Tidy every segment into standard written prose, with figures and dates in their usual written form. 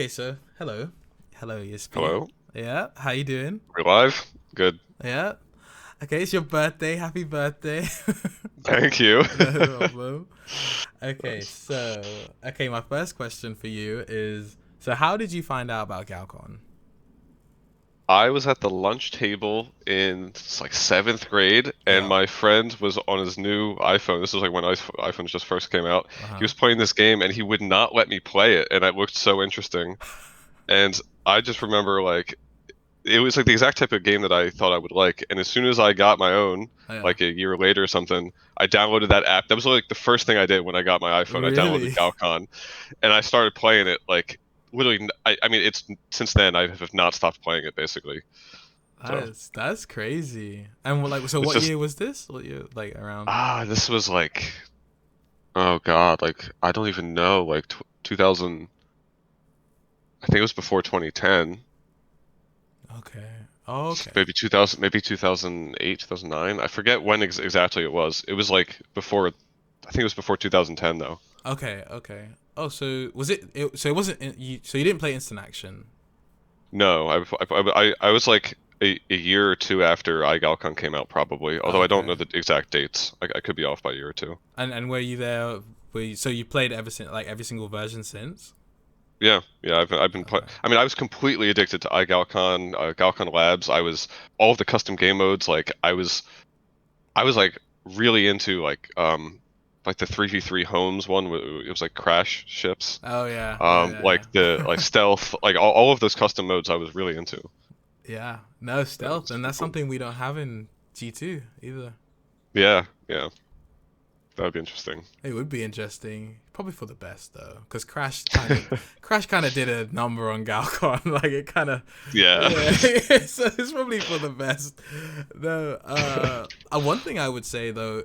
Okay, so hello, ESP. Hello? Yeah, how you doing? We're live? Good. Yeah. Okay, it's your birthday. Happy birthday. Thank you. No problem. Okay, Nice. so my first question for you is, so how did you find out about Galcon? I was at the lunch table in like seventh grade, and Yeah. my friend was on his new iPhone. This was like when iPhones just first came out. Uh He huh. was playing this game, and he would not let me play it, and it looked so interesting. And I just remember like it was like the exact type of game that I thought I would like. And as soon as I got my own, Yeah. like a year later or something, I downloaded that app. That was like the first thing I did when I got my iPhone. I downloaded Really? Galcon, and I started playing it like literally. I mean, it's since then I have not stopped playing it basically. So That's crazy. And so it's what just year was this? What year? Like around? this was like, oh God, like I don't even know, like 2000. I think it was before 2010, Okay. Oh, okay. maybe 2000, maybe 2008, 2009. I forget when exactly it was. It was like before. I think it was before 2010 though. Okay. Okay. Oh, so so it wasn't so you didn't play instant action. No, I was like a year or two after iGalcon came out, probably. Although I don't Okay. know the exact dates. I could be off by a year or two. And were you there? So you played ever since, like every single version since? Yeah, yeah. I've been Okay. I mean, I was completely addicted to iGalcon, Galcon Labs. I was all of the custom game modes. Like I was like really into like the 3v3 homes one. It was like crash ships. Oh yeah, yeah, Like yeah, the like yeah. stealth, like all of those custom modes. I was really into. Yeah. No That stealth, was and super that's cool. something we don't have in G2 either. Yeah, yeah. That would be interesting. It would be interesting, probably for the best though, because Crash kind of did a number on Galcon, like it kind of, Yeah. yeah. So it's probably for the best. No, one thing I would say though,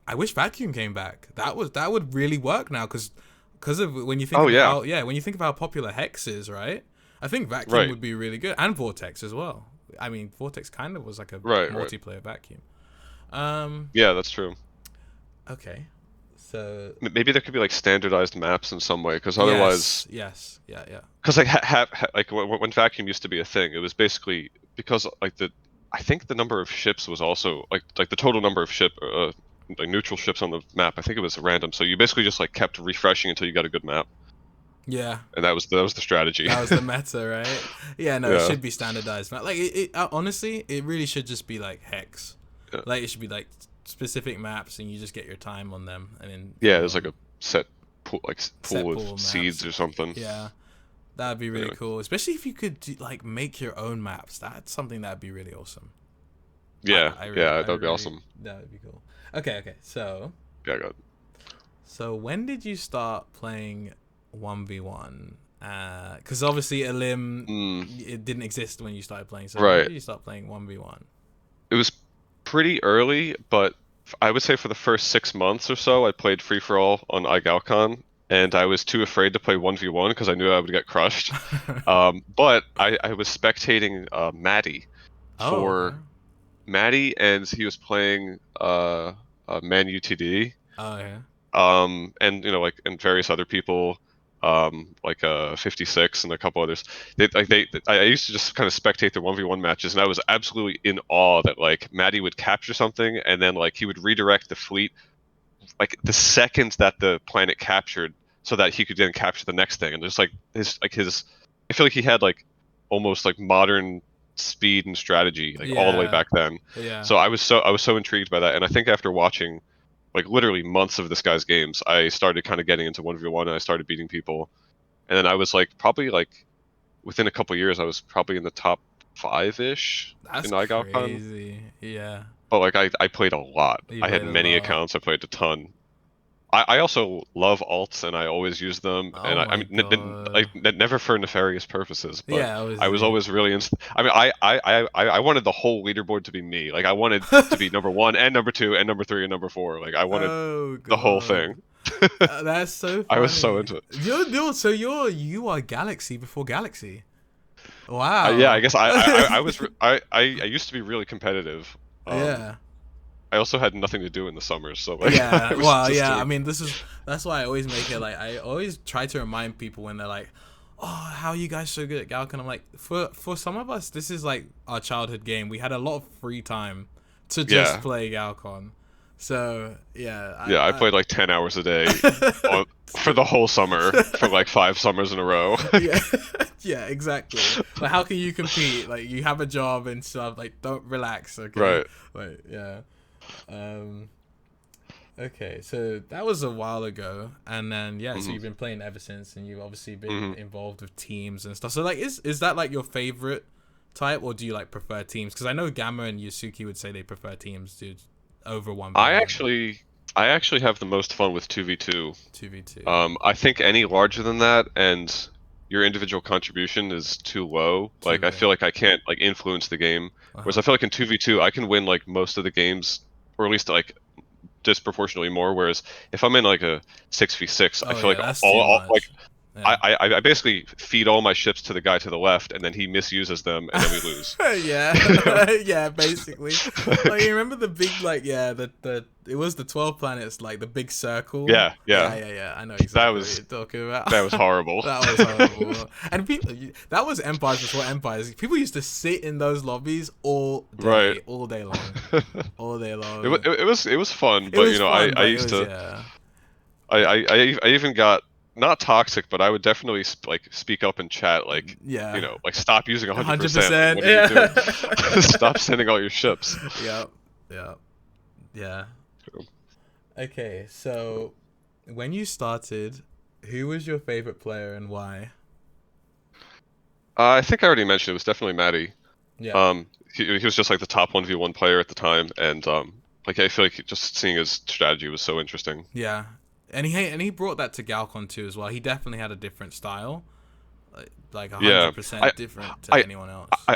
I wish Vacuum came back. That would really work now, because of when you think Oh of yeah. when you think of how popular Hex is, right? I think Vacuum Right. would be really good, and Vortex as well. I mean, Vortex kind of was like a Right. Right. multiplayer Vacuum. Um, Yeah, that's true. okay, so Maybe there could be like standardized maps in some way, because yes, otherwise, yes, yeah, yeah. because like like when vacuum used to be a thing, it was basically because like the I think the number of ships was also like the total number of like neutral ships on the map. I think it was random, so you basically just like kept refreshing until you got a good map, Yeah, and that was the strategy. that was the meta, right? Yeah, no, it Yeah. should be standardized. Like honestly, it really should just be like Hex. Yeah. Like it should be like specific maps, and you just get your time on them, and then Yeah, from there's like your a set set pool of pool maps. seeds or something. Yeah, that'd be really Anyway, cool. Especially if you could like make your own maps. That's something that'd be really awesome. yeah, yeah, I that would be really, awesome. that would be cool. Okay, okay. Yeah, I got So when did you start playing 1v1? Because obviously Elim, mm, it didn't exist when you started playing. So when right. did you start playing 1v1? It was pretty early, but I would say for the first 6 months or so, I played free for all on iGalcon, and I was too afraid to play 1v1 because I knew I would get crushed. But I was spectating Maddie Oh, okay. for Maddie, and he was playing Man UTD, Oh, yeah. and like and various other people, like 56 and a couple others. I used to just kind of spectate the 1v1 matches, and I was absolutely in awe that like Maddie would capture something, and then like he would redirect the fleet like the second that the planet captured, so that he could then capture the next thing, and just like his, I feel like he had like almost like modern speed and strategy like all the way Yeah. back then. Yeah. So I was so intrigued by that, and I think after watching like literally months of this guy's games, I started kind of getting into 1v1, and I started beating people. And then I was like probably like within a couple years I was probably in the top 5-ish That's in iGalcon. crazy. Yeah. But like I played a lot. You I had played a many lot. accounts. I played a ton. I also love alts, and I always use them. Oh And I my mean, god. like never for nefarious purposes, but Yeah, I was obviously. always really. I mean, I wanted the whole leaderboard to be me. Like I wanted to be number one and number two and number three and number four. Like I wanted Oh the whole god. thing. That's so I was so funny. into it. You are Galaxy before Galaxy. Yeah, I Wow. guess I used to be really competitive. Yeah. I also had nothing to do in the summers, so like I Yeah, was well, just yeah. I doing. mean, that's why I always make it like I always try to remind people when they're like, "Oh, how are you guys so good at Galcon?" I'm like, for some of us, this is like our childhood game. We had a lot of free time to just Yeah, play Galcon. So yeah, yeah. I played like 10 hours a day on, for the whole summer for like 5 summers in a row. yeah, yeah, exactly. Like, how can you compete? Like, you have a job and stuff. Like, don't relax, okay? Right. Like, yeah. Um, Okay, so that was a while ago, and then yeah, so hmm you've been playing ever since, and you've obviously been hmm involved with teams and stuff. So like, is that like your favorite type, or do you like prefer teams? Because I know Gamma and Yusuke would say they prefer teams, dude, over one v I one, actually, I actually have the most fun with 2v2. 2v2. I think any larger than that and your individual contribution is too low. Too Like I low. feel like I can't like influence the game. Uh Whereas huh. I feel like in 2v2 I can win like most of the games, or at least like disproportionately more. Whereas if I'm in like a 6v6, I Oh feel yeah, like that's too like much. Yeah. I basically feed all my ships to the guy to the left, and then he misuses them, and then we lose. Yeah, yeah, basically. Like you remember the big the it was the 12 planets, like the big circle. Yeah, Yeah, yeah, yeah, yeah. I know that exactly what was you're talking about. that was horrible. That was horrible. And people, that was empires before empires. People used to sit in those lobbies Right. all day long, all day It, long. it was fun, It but was fun, I but it used was to yeah. I even got not toxic, but I would definitely like speak up in chat, like Yeah. like stop using 100%. Like, 100%. what are you doing? Yeah. Stop sending all your ships. Yep. Yep. Yeah. Okay, so when you started, who was your favorite player and why? I think I already mentioned it was definitely Matty. Yeah. He was just like the top 1v1 player at the time, and like I feel like just seeing his strategy was so interesting. Yeah. And he brought that to Galcon too as well. He definitely had a different style, like Yeah, 100% I different to I anyone else.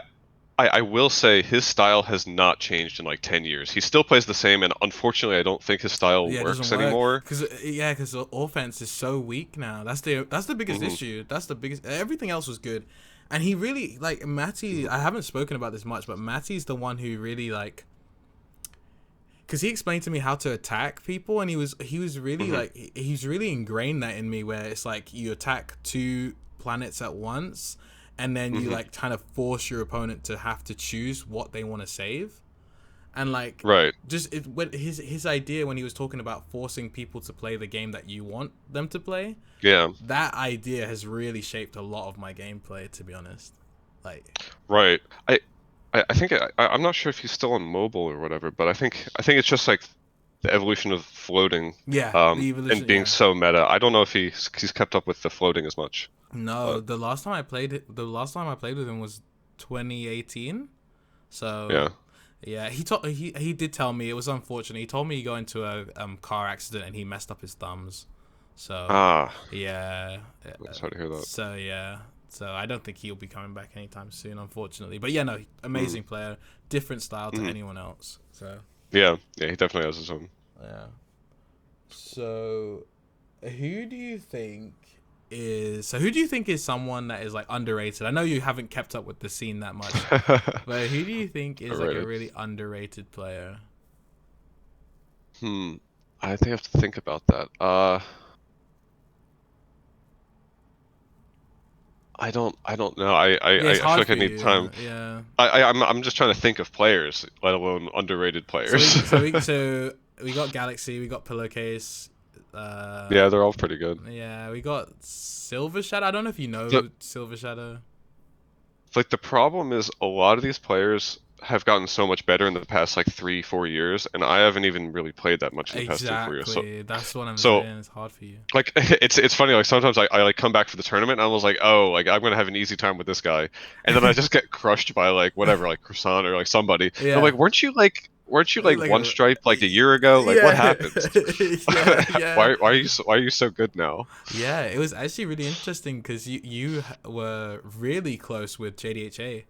I I will say his style has not changed in like 10 years. He still plays the same, and unfortunately, I don't think his style Yeah, it doesn't works work anymore. because the offense is so weak now. That's the biggest hmm issue. That's the biggest. Everything else was good, and he really like Matty. I haven't spoken about this much, but Matty's the one who really like because he explained to me how to attack people, and he was really hmm like he's really ingrained that in me, where it's like you attack two planets at once, and then you hmm like kind of force your opponent to have to choose what they want to save, and like Right. just when his idea when he was talking about forcing people to play the game that you want them to play, Yeah. that idea has really shaped a lot of my gameplay, to be honest. Like, Right. I think I'm not sure if he's still on mobile or whatever, but I think it's just like the evolution of floating, yeah, the and evolution, being yeah. so meta. I don't know if he's kept up with the floating as much, No, but the last time I played with him was 2018. So yeah. yeah, he did tell me it was unfortunate. He told me he got into a car accident and he messed up his thumbs. So Ah, yeah, I'm sorry to hear that. so yeah, so I don't think he'll be coming back anytime soon, unfortunately. But yeah, no, Mm, amazing player, different style to mm, anyone else. So yeah, yeah, he definitely has his own. yeah. So who do you think who do you think is someone that is like underrated? I know you haven't kept up with the scene that much, but who do you think is like a Overrated. really underrated player? Hmm. I think I have to think about that. I don't know. Yeah, it's I feel hard like I for need you. time. Yeah. I'm just trying to think of players, let alone underrated So players. we so we so we got Galaxy, we got Pillowcase, Yeah, they're all pretty good. yeah, we got Silver Shadow. I don't know if you The know Silver Shadow. like the problem is a lot of these players have gotten so much better in the past like 3 4 years, and I haven't even really played that much in the past 3 4 years. Exactly. That's what I'm So saying. It's hard for you. like it's funny, like sometimes I like come back for the tournament and I was like, oh, like I'm gonna have an easy time with this guy, and then I just get crushed by like whatever, like Croissant or like somebody. And I'm Yeah. like, weren't you like Like one stripe like a year ago? Like what yeah. happened? Yeah, yeah. Why are you so good now? Yeah, it was actually really interesting because you were really close with JDHA,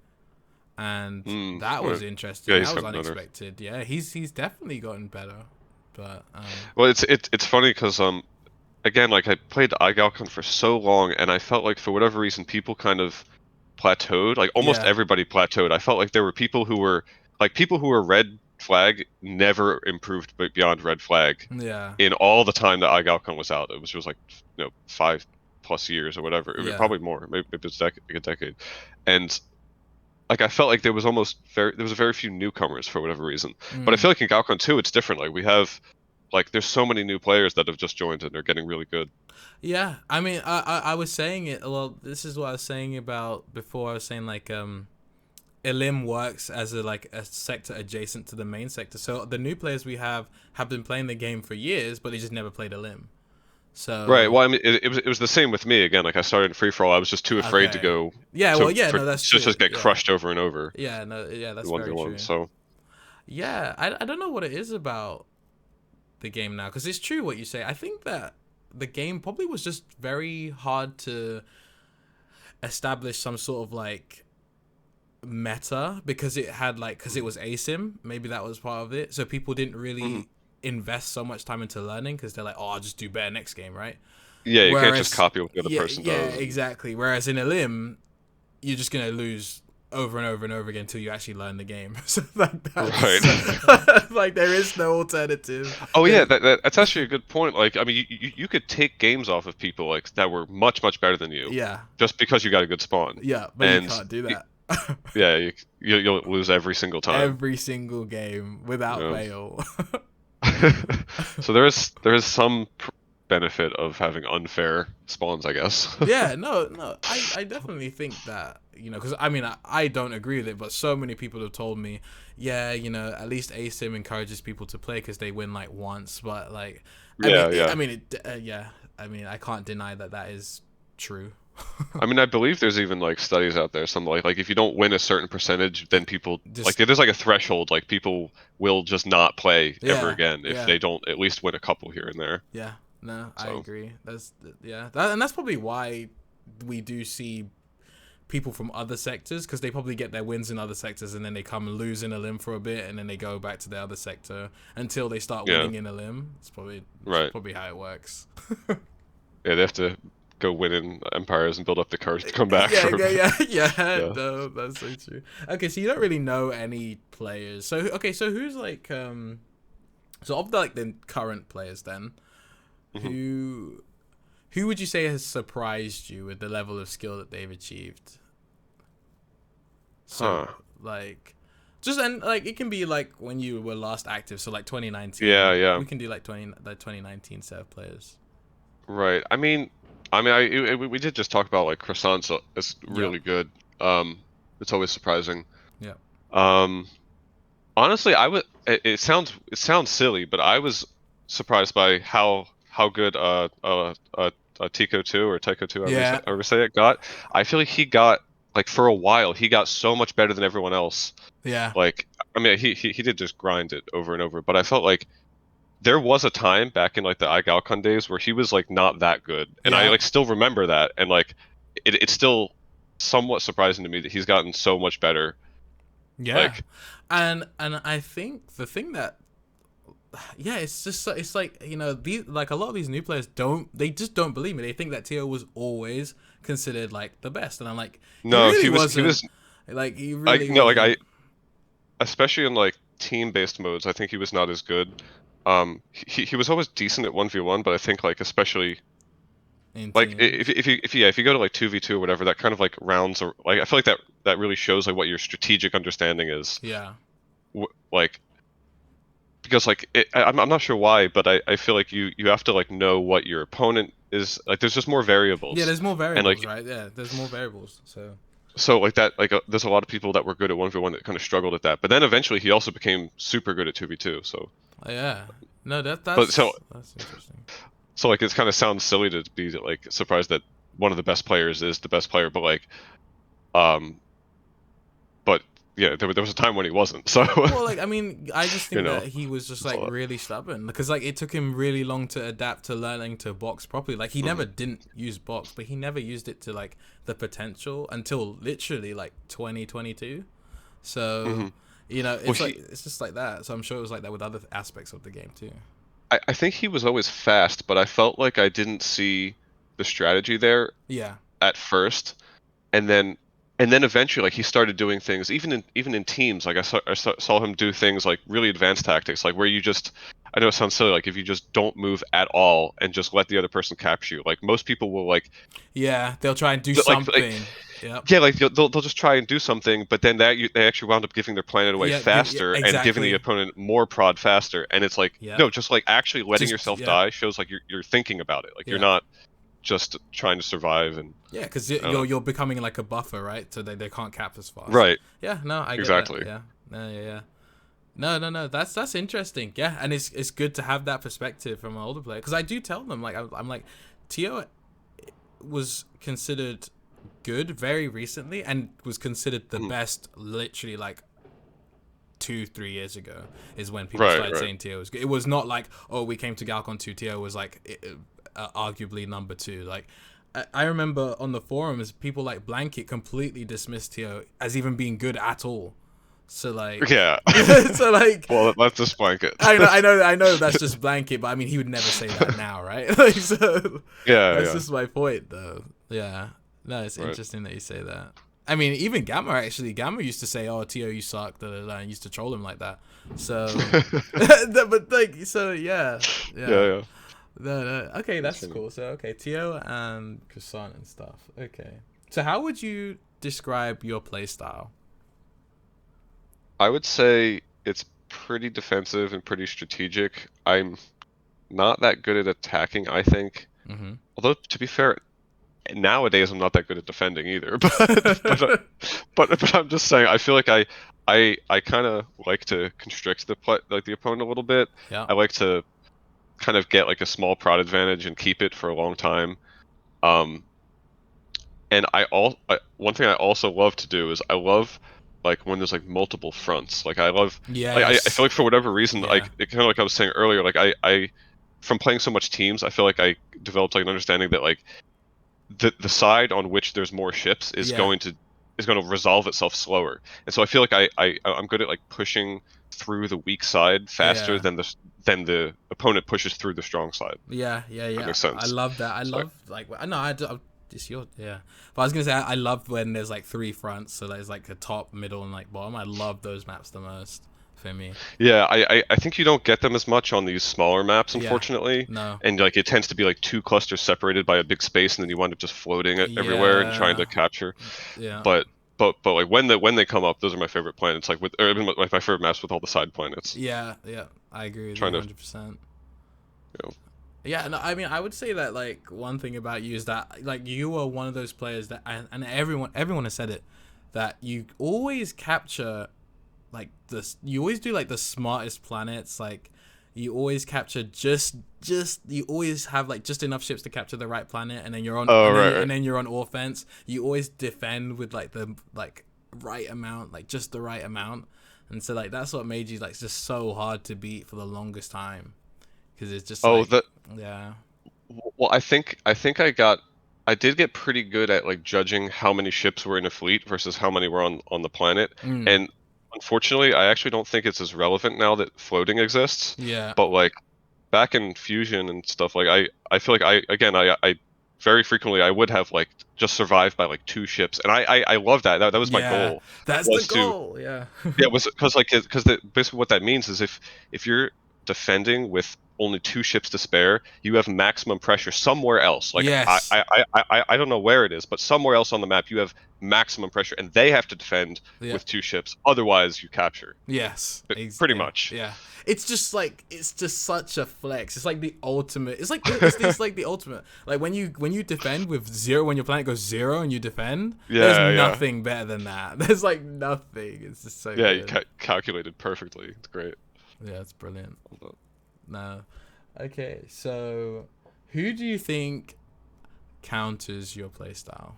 and that was Yeah, interesting. he's That was gotten better. unexpected. Yeah, he's definitely gotten better. But Well, it's funny because again, like I played iGalcon for so long, and I felt like for whatever reason people kind of plateaued. Like almost yeah, everybody plateaued. I felt like there were people who were red flag never improved beyond red flag Yeah. in all the time that Galcon was out. It was like 5+ years or whatever. It was Yeah. probably more. Maybe it's like a decade. And like I felt like there was a very few newcomers for whatever reason. But I Mm. feel like in Galcon 2 it's different. Like we have like there's so many new players that have just joined and they're getting really good. Yeah. I mean, I was saying it. Well, this is what I was saying about before. I was saying like Elim works as a sector adjacent to the main sector. So the new players we have been playing the game for years, but they just never played Elim. Right. So Well, I mean, it was the same with me again. Like I started in free for all. I was just too afraid to okay. go Yeah. Well. to Yeah. for No, that's just true. get Yeah. crushed over and over Yeah. No. Yeah. in That's one v very one. true. So Yeah. I don't know what it is about the game now, because it's true what you say. I think that the game probably was just very hard to establish some sort of like meta, because it was asim. Maybe that was part of it. So people didn't mhm. really invest so much time into learning, because they're like, oh, I'll just do better next game, right? Yeah, you can't just Whereas, copy what the other yeah, person yeah, does. And, exactly. Whereas in Elim, you're just gonna lose over and over and over again until you actually learn the game. So like right. that's like there is no alternative. Oh yeah, There, that's actually a good point. Like I mean, you could take games off of people like that were much better than you, yeah, just because you got a good spawn, yeah, but you and can't do y- that. yeah, you'll lose every single time. Every single game without Yeah. fail. So there is some benefit of having unfair spawns, I guess. Yeah, no, I definitely think that, because I mean, I don't agree with it, but so many people have told me, yeah, at least ASIM encourages people to play because they win like once, but like, Yeah, yeah. yeah, I mean, I can't deny that that is true. I mean, I believe there's even like studies out there, some like if you don't win a certain percentage, then people like Just there's like a threshold, like people will just not play ever yeah, again if yeah, they don't at least win a couple here and there. yeah. No, I So agree. And that's probably why we do see people from other sectors, because they probably get their wins in other sectors and then they come and lose in a limb for a bit and then they go back to the other sector until they start yeah, winning in a limb. It's right. probably how it works. Yeah, they have to go win in empires and build up the courage to come back Yeah, for a yeah, bit. yeah, yeah. Yeah. No, that's so true. Okay, so you don't really know any players. So okay, so who's like so of the current players then, Hmm. who who would you say has surprised you with the level of skill that they've achieved? So Huh. like just, and like it can be like when you were last active, so like Yeah, 2019. yeah. We can do like 2019 set of players. Right. We did just talk about like croissants is Yep. really good. It's always surprising. Yep. Um, Honestly, I would. It sounds silly, but I was surprised by how good Tico 2 or Tycho 2, Yeah. however say it, got. I feel like he got like for a while he got so much better than everyone else. Yeah. Like I mean he did just grind it over and over, but I felt like there was a time back in like the iGalcon days where he was like not that good, and I Yeah. like still remember that, and like it's still somewhat surprising to me that he's gotten so much better. Yeah. Like And I think the thing that, yeah, it's just it's like, these, like a lot of these new players they just don't believe me. They think that Tio was always considered like the best, and I'm like, he no, really he was wasn't. Like he like really no like wasn't. I especially in like team-based modes, I think he was not as good. He was always decent at 1v1, but I think like especially In like teams. if you go to like 2v2 or whatever, that kind of like rounds or like I feel like that really shows like what your strategic understanding is. Yeah. Like because like I'm not sure why, but I feel like you have to like know what your opponent is like. There's just more Yeah, variables, there's more and variables, like right? Yeah, there's more variables. So so like that like there's a lot of people that were good at 1v1 that kind of struggled at that. But then eventually he also became super good at 2v2. So yeah, no, but so that's interesting. so like it kind of sounds silly to be like surprised that one of the best players is the best player, but like um but yeah, there was a time when he wasn't. So Well, like, I mean, I just you think know, that he was just it's a like lot. really stubborn, because like it took him really long to adapt to learning to box properly. Like he Hmm. never didn't use box, but he never used it to like the potential until literally like 2022. So, Hmm. Well, it's just like that. So I'm sure it was like that with other aspects of the game too. I think he was always fast, but I felt like I didn't see the strategy there Yeah. at first, and then and then eventually, like he started doing things even in teams. Like I saw him do things like really advanced tactics, like where you just, I know it sounds silly, like if you just don't move at all and just let the other person capture you. Like most people will Yeah, they'll try and do like something. Yep. yeah, like they'll just try and do something, but then they actually wound up giving their planet away Yeah, yeah, faster and giving the exactly. opponent more prod faster. And it's like, Yep. no, just like actually letting Just yourself yep. die shows like you're thinking about it. Like you're Yeah. not just trying to survive. And Yeah, because I don't know. you're becoming like a buffer, right? So they can't cap as fast. Right, Yeah, no, I get that. exactly. Yeah, yeah. No. That's interesting. Yeah, and it's good to have that perspective from an older player because I do tell them like I'm like, Tio was considered good very recently and was considered the Mhm. best literally like 2-3 years ago is when people Right, started right. saying Tio was good. It was not like, oh, we came to Galcon 2, Tio was like arguably number 2. Like I remember on the forums people like Blanket completely dismissed Tio as even being good at all. So like Yeah. so like Well, that's just blanket. I know that's just Blanket, but I mean he would never say that now, right? Like so Yeah, that's yeah. just my point though. Yeah. No, it's Right. interesting that you say that. I mean, even Gamma used to say, "Oh, Tio, you suck," and used to troll him like that. So, but like, so yeah. Yeah, yeah. No. Okay, That's that's funny. cool. So, okay, Tio and Croissant and stuff. Okay. So, how would you describe your playstyle? I would say it's pretty defensive and pretty strategic. I'm not that good at attacking, I think. Mm-hmm. Although to be fair, nowadays I'm not that good at defending either. But I'm just saying I feel like I kind of like to constrict like the opponent a little bit. Yeah. I like to kind of get like a small prod advantage and keep it for a long time. Um, and one thing I also love to do is I love like when there's like multiple fronts. Like I love I Yes. feel like for whatever reason, Yeah. like it kind of like I was saying earlier, like I from playing so much teams, I feel like I developed like an understanding that like the side on which there's more ships Yeah. is going to resolve itself slower. And so I feel like I'm good at like pushing through the weak side faster Yeah. than the opponent pushes through the strong side. That Yeah. makes I sense. love that. I So love like no, it's your yeah. But I was gonna say I love when there's like 3 fronts, so there's like a top, middle, and like bottom. I love those maps the most for me. yeah, I think you don't get them as much on these smaller maps, Yeah. unfortunately. No. And like it tends to be like two clusters separated by a big space, and then you wind up just floating it everywhere and trying Yeah. to capture. Yeah. But but like when they come up, those are my favorite planets. Like with or even like my favorite maps with all the side planets. Yeah. I agree with you Trying to 100%. you know, Yeah, no, I mean, I would say that like one thing about you is that like you are one of those players that, and everyone has said it, that you always capture like this. You always do like the smartest planets. Like you always capture just you always have like just enough ships to capture the right planet, and then you're on oh right, and right. then you're on offense. You always defend with like the like right amount, like just the right amount, and so like that's what made you like just so hard to beat for the longest time because it's just Oh, like the yeah. well, I think I did get pretty good at like judging how many ships were in a fleet versus how many were on the planet. Mm, And unfortunately, I actually don't think it's as relevant now that floating exists. yeah. But like back in Fusion and stuff, like I feel like I very frequently I would have like just survived by like two ships, and I love that. That was my Yeah. goal, That's the was to goal. Yeah. yeah, was because basically what that means is if you're defending with only two ships to spare, you have maximum pressure somewhere else. Like Yes. I don't know where it is, but somewhere else on the map you have maximum pressure, and they have to defend Yeah. with two ships. Otherwise, you capture. Yes. Pretty Yeah. much. Yeah. It's just like it's just such a flex. It's like the ultimate. It's like the ultimate. Like when you defend with 0 when your planet goes 0 and you defend, there's Yeah, yeah, nothing better than that. There's like nothing. It's just so yeah. You good. calculated perfectly. It's great. Yeah, it's brilliant. No. Okay, so who do you think counters your playstyle?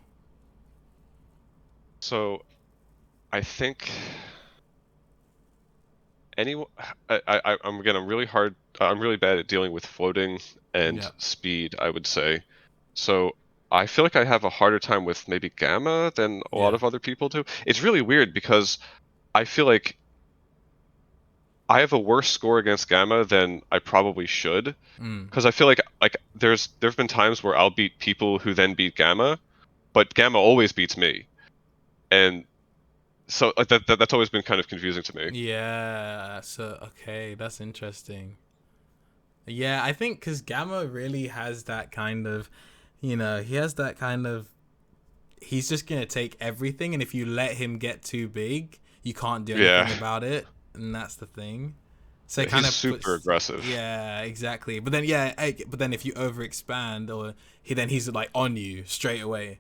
So I think anyone. I'm really hard. I'm really bad at dealing with floating and Yeah. speed, I would say. So I feel like I have a harder time with maybe Gamma than a lot Yeah. of other people do. It's really weird because I feel like I have a worse score against Gamma than I probably should. Mm. Because I feel like there've been times where I'll beat people who then beat Gamma, but Gamma always beats me. and so like that's always been kind of confusing to me. Yeah. So okay, that's interesting. Yeah, I think because Gamma really has that kind of, he has that kind of. He's just gonna take everything, and if you let him get too big, you can't do Yeah, anything about it, and that's the thing. So yeah, it kind he's of super puts. aggressive. Yeah, exactly. But then, but then if you overexpand, or he's like on you straight away.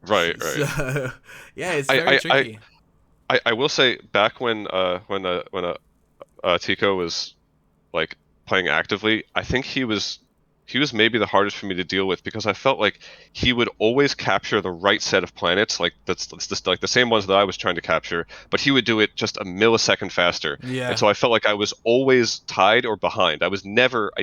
Right, So right. yeah, it's I very I I, tricky. I will say back when Tico was like playing actively, I think he was maybe the hardest for me to deal with because I felt like he would always capture the right set of planets, like that's just like the same ones that I was trying to capture, but he would do it just a millisecond faster. And Yeah, so I felt like I was always tied or behind. I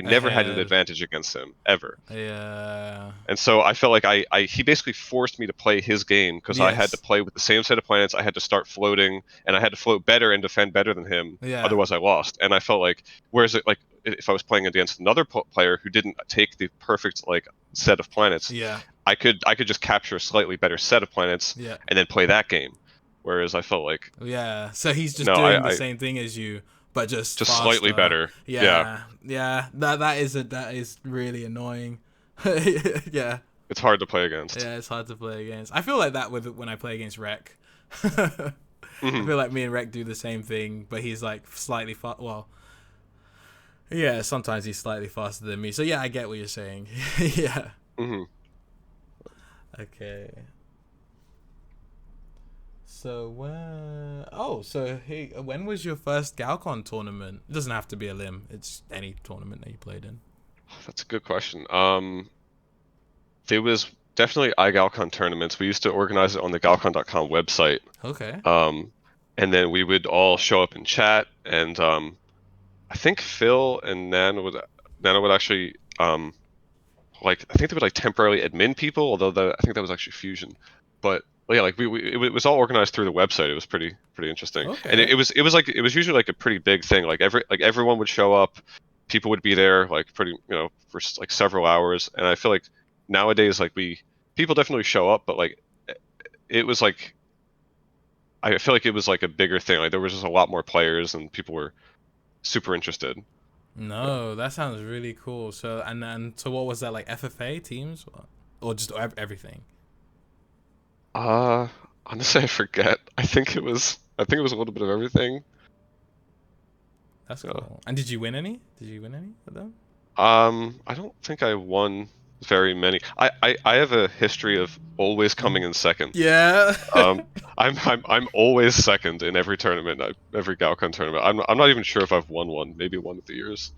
never had an ahead. advantage against him ever. Yeah. And so I felt like he basically forced me to play his game because I had to Yes. play with the same set of planets. I had to start floating, and I had to float better and defend better than him. Yeah. Otherwise, I lost. And I felt like, whereas it like if I was playing against another player who didn't take the perfect like set of planets, Yeah. I could just capture a slightly better set of planets Yeah. and then play that game. Whereas I felt like Yeah. So he's just no, doing the I same thing as you, but just just slightly faster. better. Yeah, Yeah. Yeah. That is really annoying. Yeah. it's hard to play against. Yeah, it's hard to play against. I feel like that with when I play against Rec. I Hmm. feel like me and Rec do the same thing, but he's like slightly well, yeah, sometimes he's slightly faster than me. So yeah, I get what you're saying. Yeah. Hmm. Okay. So when was your first Galcon tournament? It doesn't have to be a limb. It's any tournament that you played in. That's a good question. There was definitely iGalcon tournaments. We used to organize it on the Galcon.com website. Okay. Um, and then we would all show up in chat, and I think Phil and Nana would actually like I think they would like temporarily admin people, although I think that was actually Fusion. But yeah, like it was all organized through the website. It was pretty interesting, and Okay. it was usually like a pretty big thing. Like everyone would show up, people would be there like pretty for like several hours, and I feel like nowadays like people definitely show up, but like it was like I feel like it was like a bigger thing. Like there was just a lot more players, and people were super interested. Yeah. No, that sounds really cool. So so what was that like FFA teams or just everything? Uh, Honestly, I forget. I think it was a little bit of everything. That's Yeah. cool. And did you win any? Did you win any of them? I don't think I won very many. I have a history of always coming in second. Yeah. Um, I'm always second in every tournament, every Galcon tournament. I'm not even sure if I've won one, maybe one of the years.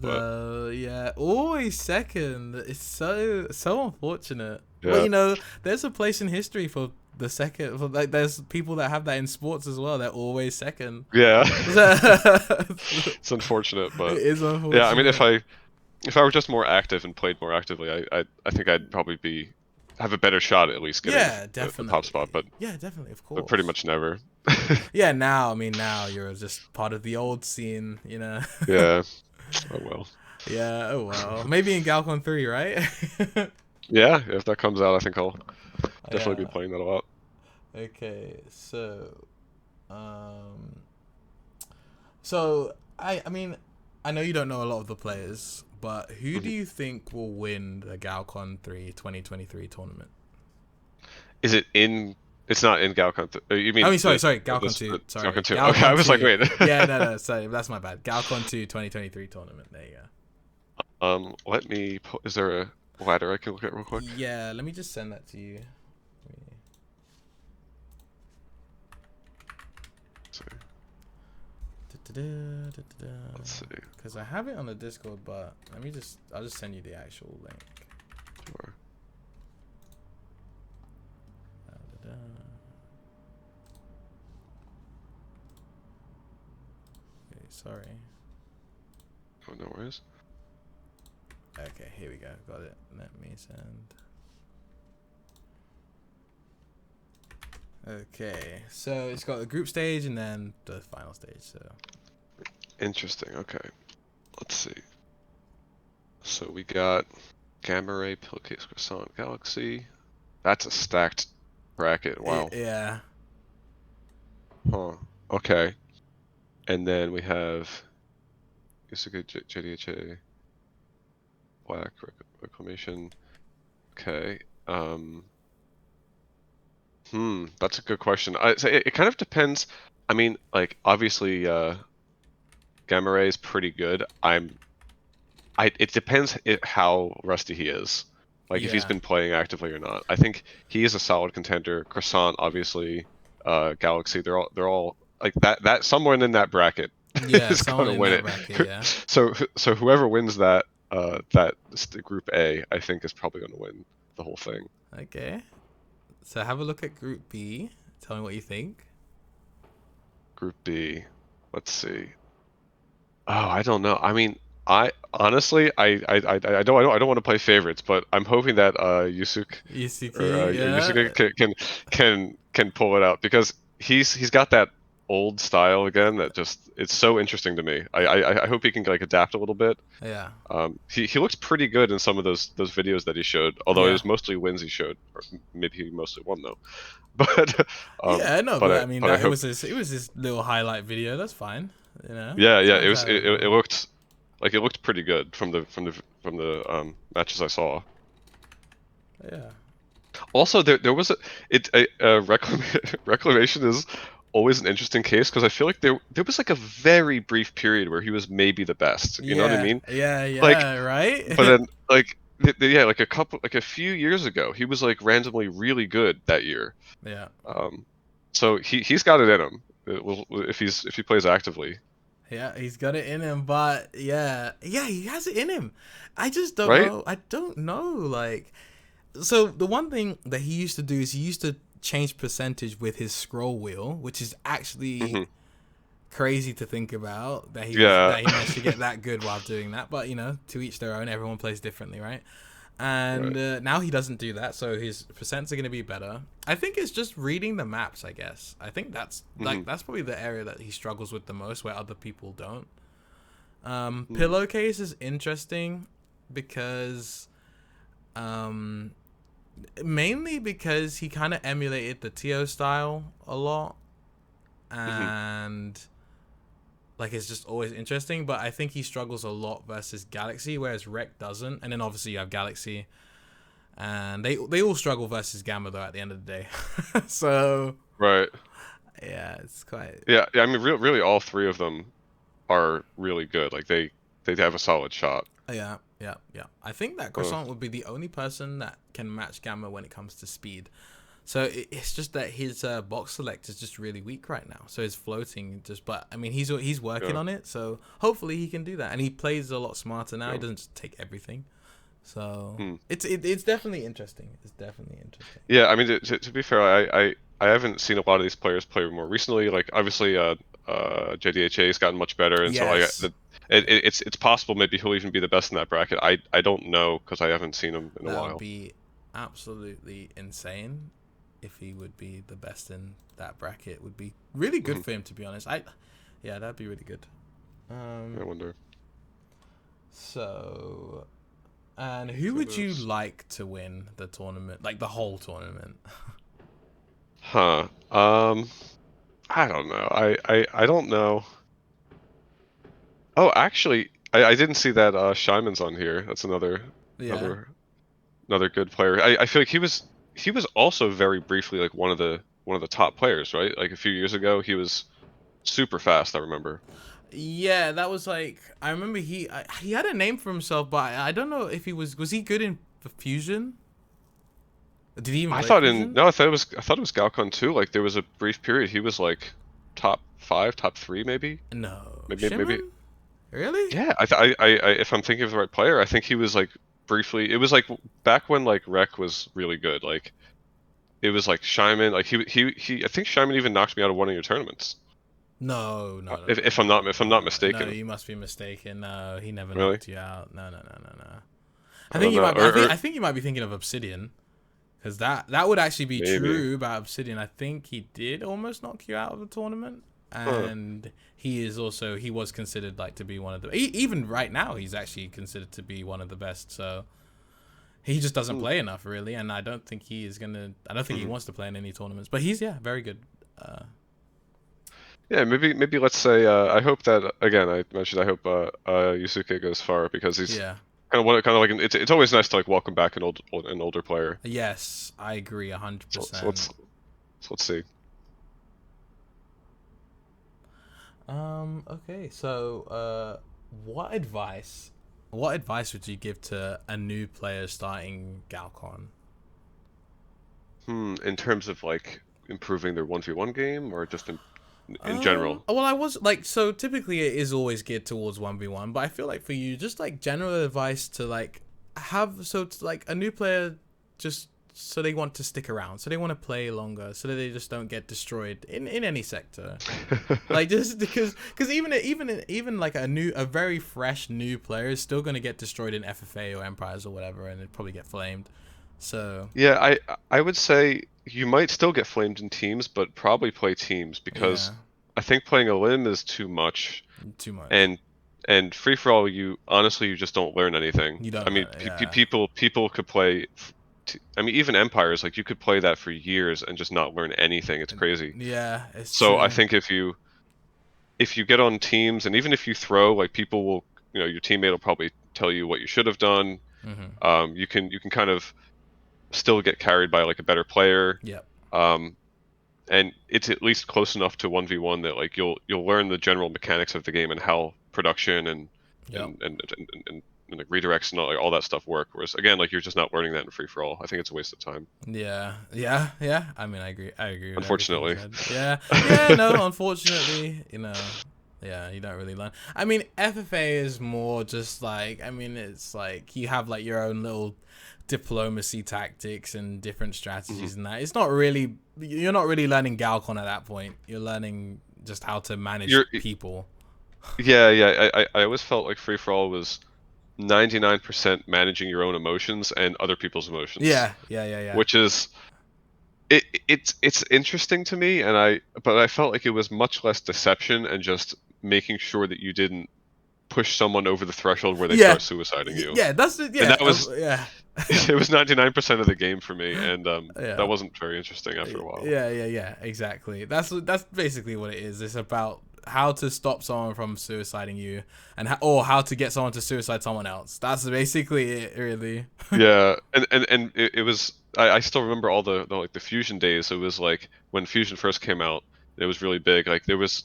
But Always second. It's so unfortunate. But yeah, there's a place in history for the second. For like, there's people that have that in sports as well. They're always second. yeah, It it's unfortunate, but is yeah. I mean, if unfortunate. I were just more active and played more actively, I think I'd probably have a better shot at least getting Yeah, the top spot, definitely. Yeah, definitely, of but pretty course. much never. Yeah, now you're just part of the old scene. Yeah. Oh well. Yeah, oh well. Maybe in Galcon 3, right? Yeah, if that comes out, I think I'll definitely be Yeah. playing that a lot. Okay, um so I mean, I know you don't know a lot of the players, but who do Mhm. you think will win the Galcon 3 2023 tournament? Is it in? It's not in Galcon. You I mean mean, sorry, Galcon 2. the Sorry, Galcon 2? Okay, I Galcon was like, 2. wait. Yeah, no, sorry, that's my bad. Galcon 2 2023 tournament. There you go. Let me. Is there a ladder I can look at real quick? Yeah, let me just send that to you. Let's see. Let's see. Because I have it on the Discord, but I'll just send you the actual link. Sure. Okay, sorry. Oh, no worries. Okay, here we go. Got it. Let me send. Okay, so it's got the group stage and then the final stage. So Interesting. Okay. Let's see. So we got Gamma Ray, Pillowcase, Croissant, Galaxy. That's a stacked bracket. Wow. yeah, Huh. Okay. And then we have Yusuke JDHA, Black Reclamation. Okay. That's a good question. So it kind of depends. I mean, like obviously, Gamma Ray is pretty good. It depends how rusty he is. Like if he's Yeah. been playing actively or not. I think he is a solid contender. Croissant, obviously, Galaxy. They're all like that. Someone in that bracket Yeah, is someone gonna in win that it. bracket, yeah. So whoever wins that group A, I think is probably gonna win the whole thing. Okay. So have a look at Group B. Tell me what you think. Group B. Let's see. Oh, I don't know. I mean, I honestly, I don't want to play favorites, but I'm hoping that ECT, Yusuke yeah. can pull it out because he's got that old style again that just it's so interesting to me. I hope he can like adapt a little bit. Yeah. He looks pretty good in some of those videos that he showed, although it Yeah. was mostly wins he showed, or maybe he mostly won though. But Yeah, no, but but I I mean but I that hope it was this little highlight video. That's fine. You know? yeah, it Someone's was had a little. it looked pretty good from the matches I saw. Yeah. Also, there was reclamation is always an interesting case because I feel like there was like a very brief period where he was maybe the best. You know what I Yeah. mean? Yeah, Like, yeah, but right? then like yeah, like a few years ago, he was like randomly really good that year. Yeah. Um, so he's got it in him. If he plays actively, Yeah, he's got it in him, but yeah. Yeah, he has it in him. I just don't right? know. I don't know like so the one thing that he used to do is he used to change percentage with his scroll wheel, which is actually Hmm. crazy to think about Yeah. that he managed to get that good while doing that. But you know, to each their own. Everyone plays differently, right? And Right. now he doesn't do that, so his percents are going to be better. I think it's just reading the maps. I guess I think Hmm. that's probably the area that he struggles with the most, where other people don't. Hmm. Pillowcase is interesting because um, mainly because he kind of emulated the Tio style a lot, Hmm. and like it's just always interesting. But I think he struggles a lot versus Galaxy, whereas Rec doesn't. And then obviously you have Galaxy, and they all struggle versus Gamma though at the end of the day. So Right. yeah, it's quite Yeah. I mean, really, all three of them are really good. Like they have a solid shot. yeah, yeah, yeah. I think that Uh, Croissant would be the only person that can match Gamma when it comes to speed. So it's just that his box select is just really weak right now. So his floating just, but I mean he's working yeah. on it. So hopefully he can do that, and he plays a lot smarter now. He Yeah. doesn't just take everything. So Hmm. it's definitely interesting. It's definitely interesting. Yeah. I mean, to be fair, I haven't seen a lot of these players play more recently. Like obviously, JDHA has gotten much better, and so Yes, it's possible maybe he'll even be the best in that bracket. I don't know because I haven't seen him in a that would while. be absolutely insane if he would be the best in that bracket. Would be really good Hmm. for him, to be honest. Yeah, that'd be really good. I Um, wonder. so and who So would you there's, like to win the tournament, like the whole tournament? huh? I don't know. I don't know. Oh, actually, I didn't see that Shyman's on here. That's Yeah. another another good player. I feel like he was also very briefly like one of the top players, right? Like a few years ago, he was super fast. I remember. Yeah, that was like I remember he had a name for himself, but I don't know if was he good in Fusion? Did he even play Fusion? I thought it was Galcon too. Like there was a brief period he was like top five, top three, maybe. No, Maybe. Shimon? Really? Yeah, if I'm thinking of the right player, I think he was like briefly. It was like back when like Rec was really good. Like it was like Shyman. Like he. I think Shyman even knocked me out of one of your tournaments. No, no, no, If, no, if I'm not no, if I'm not no, no. mistaken. You must be mistaken. No, he never Really? knocked you out. No, no, no, no, no. I I think don't you know. might. I think you might be thinking of Obsidian, because that would actually be Maybe. true about Obsidian. I think he did almost knock you out of the tournament, Huh. and he was considered like to be one of the even right now he's actually considered to be one of the best. So he just doesn't Hmm. play enough really, and I don't think he is gonna. I don't think he Hmm. wants to play in any tournaments. But he's very good. Uh, Yeah, maybe let's say I hope that again. I mentioned I hope Yusuke goes far because he's Yeah. kind of like it's always nice to like welcome back an older player. Yes, I agree So 100%. let's see. Okay, so what advice what advice would you give to a new player starting Galcon? In terms of like improving their 1v1 game or just in general. Well, I was like, so typically it is always geared towards 1v1, but I feel like for you, just like general advice to like have, so it's like a new player just so they want to stick around, so they want to play longer, so that they just don't get destroyed in any sector. Like just because even like a very fresh new player is still gonna get destroyed in FFA or Empires or whatever, and it'd probably get flamed. So Yeah, I would say you might still get flamed in teams, but probably play teams because yeah, I think playing a limb is too much, too much. and free for all you honestly you just don't learn anything. You I don't mean, let yeah. people could play. I mean, even Empires like you could play that for years and just not learn anything. It's crazy. Yeah, it's So I true. think if you get on teams and even if you throw, like people will, your teammate will probably tell you what you should have done. Mm-hmm. You can kind of still get carried by like a better player. Yep. Um, and it's at least close enough to 1v1 that like you'll learn the general mechanics of the game and how production Yep. and like redirects and all that stuff work. Whereas again, like you're just not learning that in free for all. I think it's a waste of time. Yeah, yeah, yeah. I mean, I agree. I agree with everything you Unfortunately. said. Yeah, yeah. No, unfortunately, yeah, you don't really learn. I mean, FFA is more just like, I mean, it's like you have like your own little diplomacy tactics and different Mhm. strategies and that. It's not really, you're not really learning Galcon at that point. You're learning just how to manage You're people. yeah. I always felt like free for all was 99% managing your own emotions and other people's emotions, Yeah, yeah, yeah, yeah. which is it's interesting to me, but I felt like it was much less deception and just making sure that you didn't push someone over the threshold where they Yeah, start suiciding you. yeah. That's it. And Yeah, that was yeah. it was 99% of the game for me, and that Yeah. wasn't very interesting after a while. Yeah, yeah, yeah, exactly. That's basically what it is. It's about how to stop someone from suiciding you, and or how to get someone to suicide someone else. That's basically it, really. Yeah, and it was I still remember all the like the Fusion days. It was like when Fusion first came out, it was really big. Like there was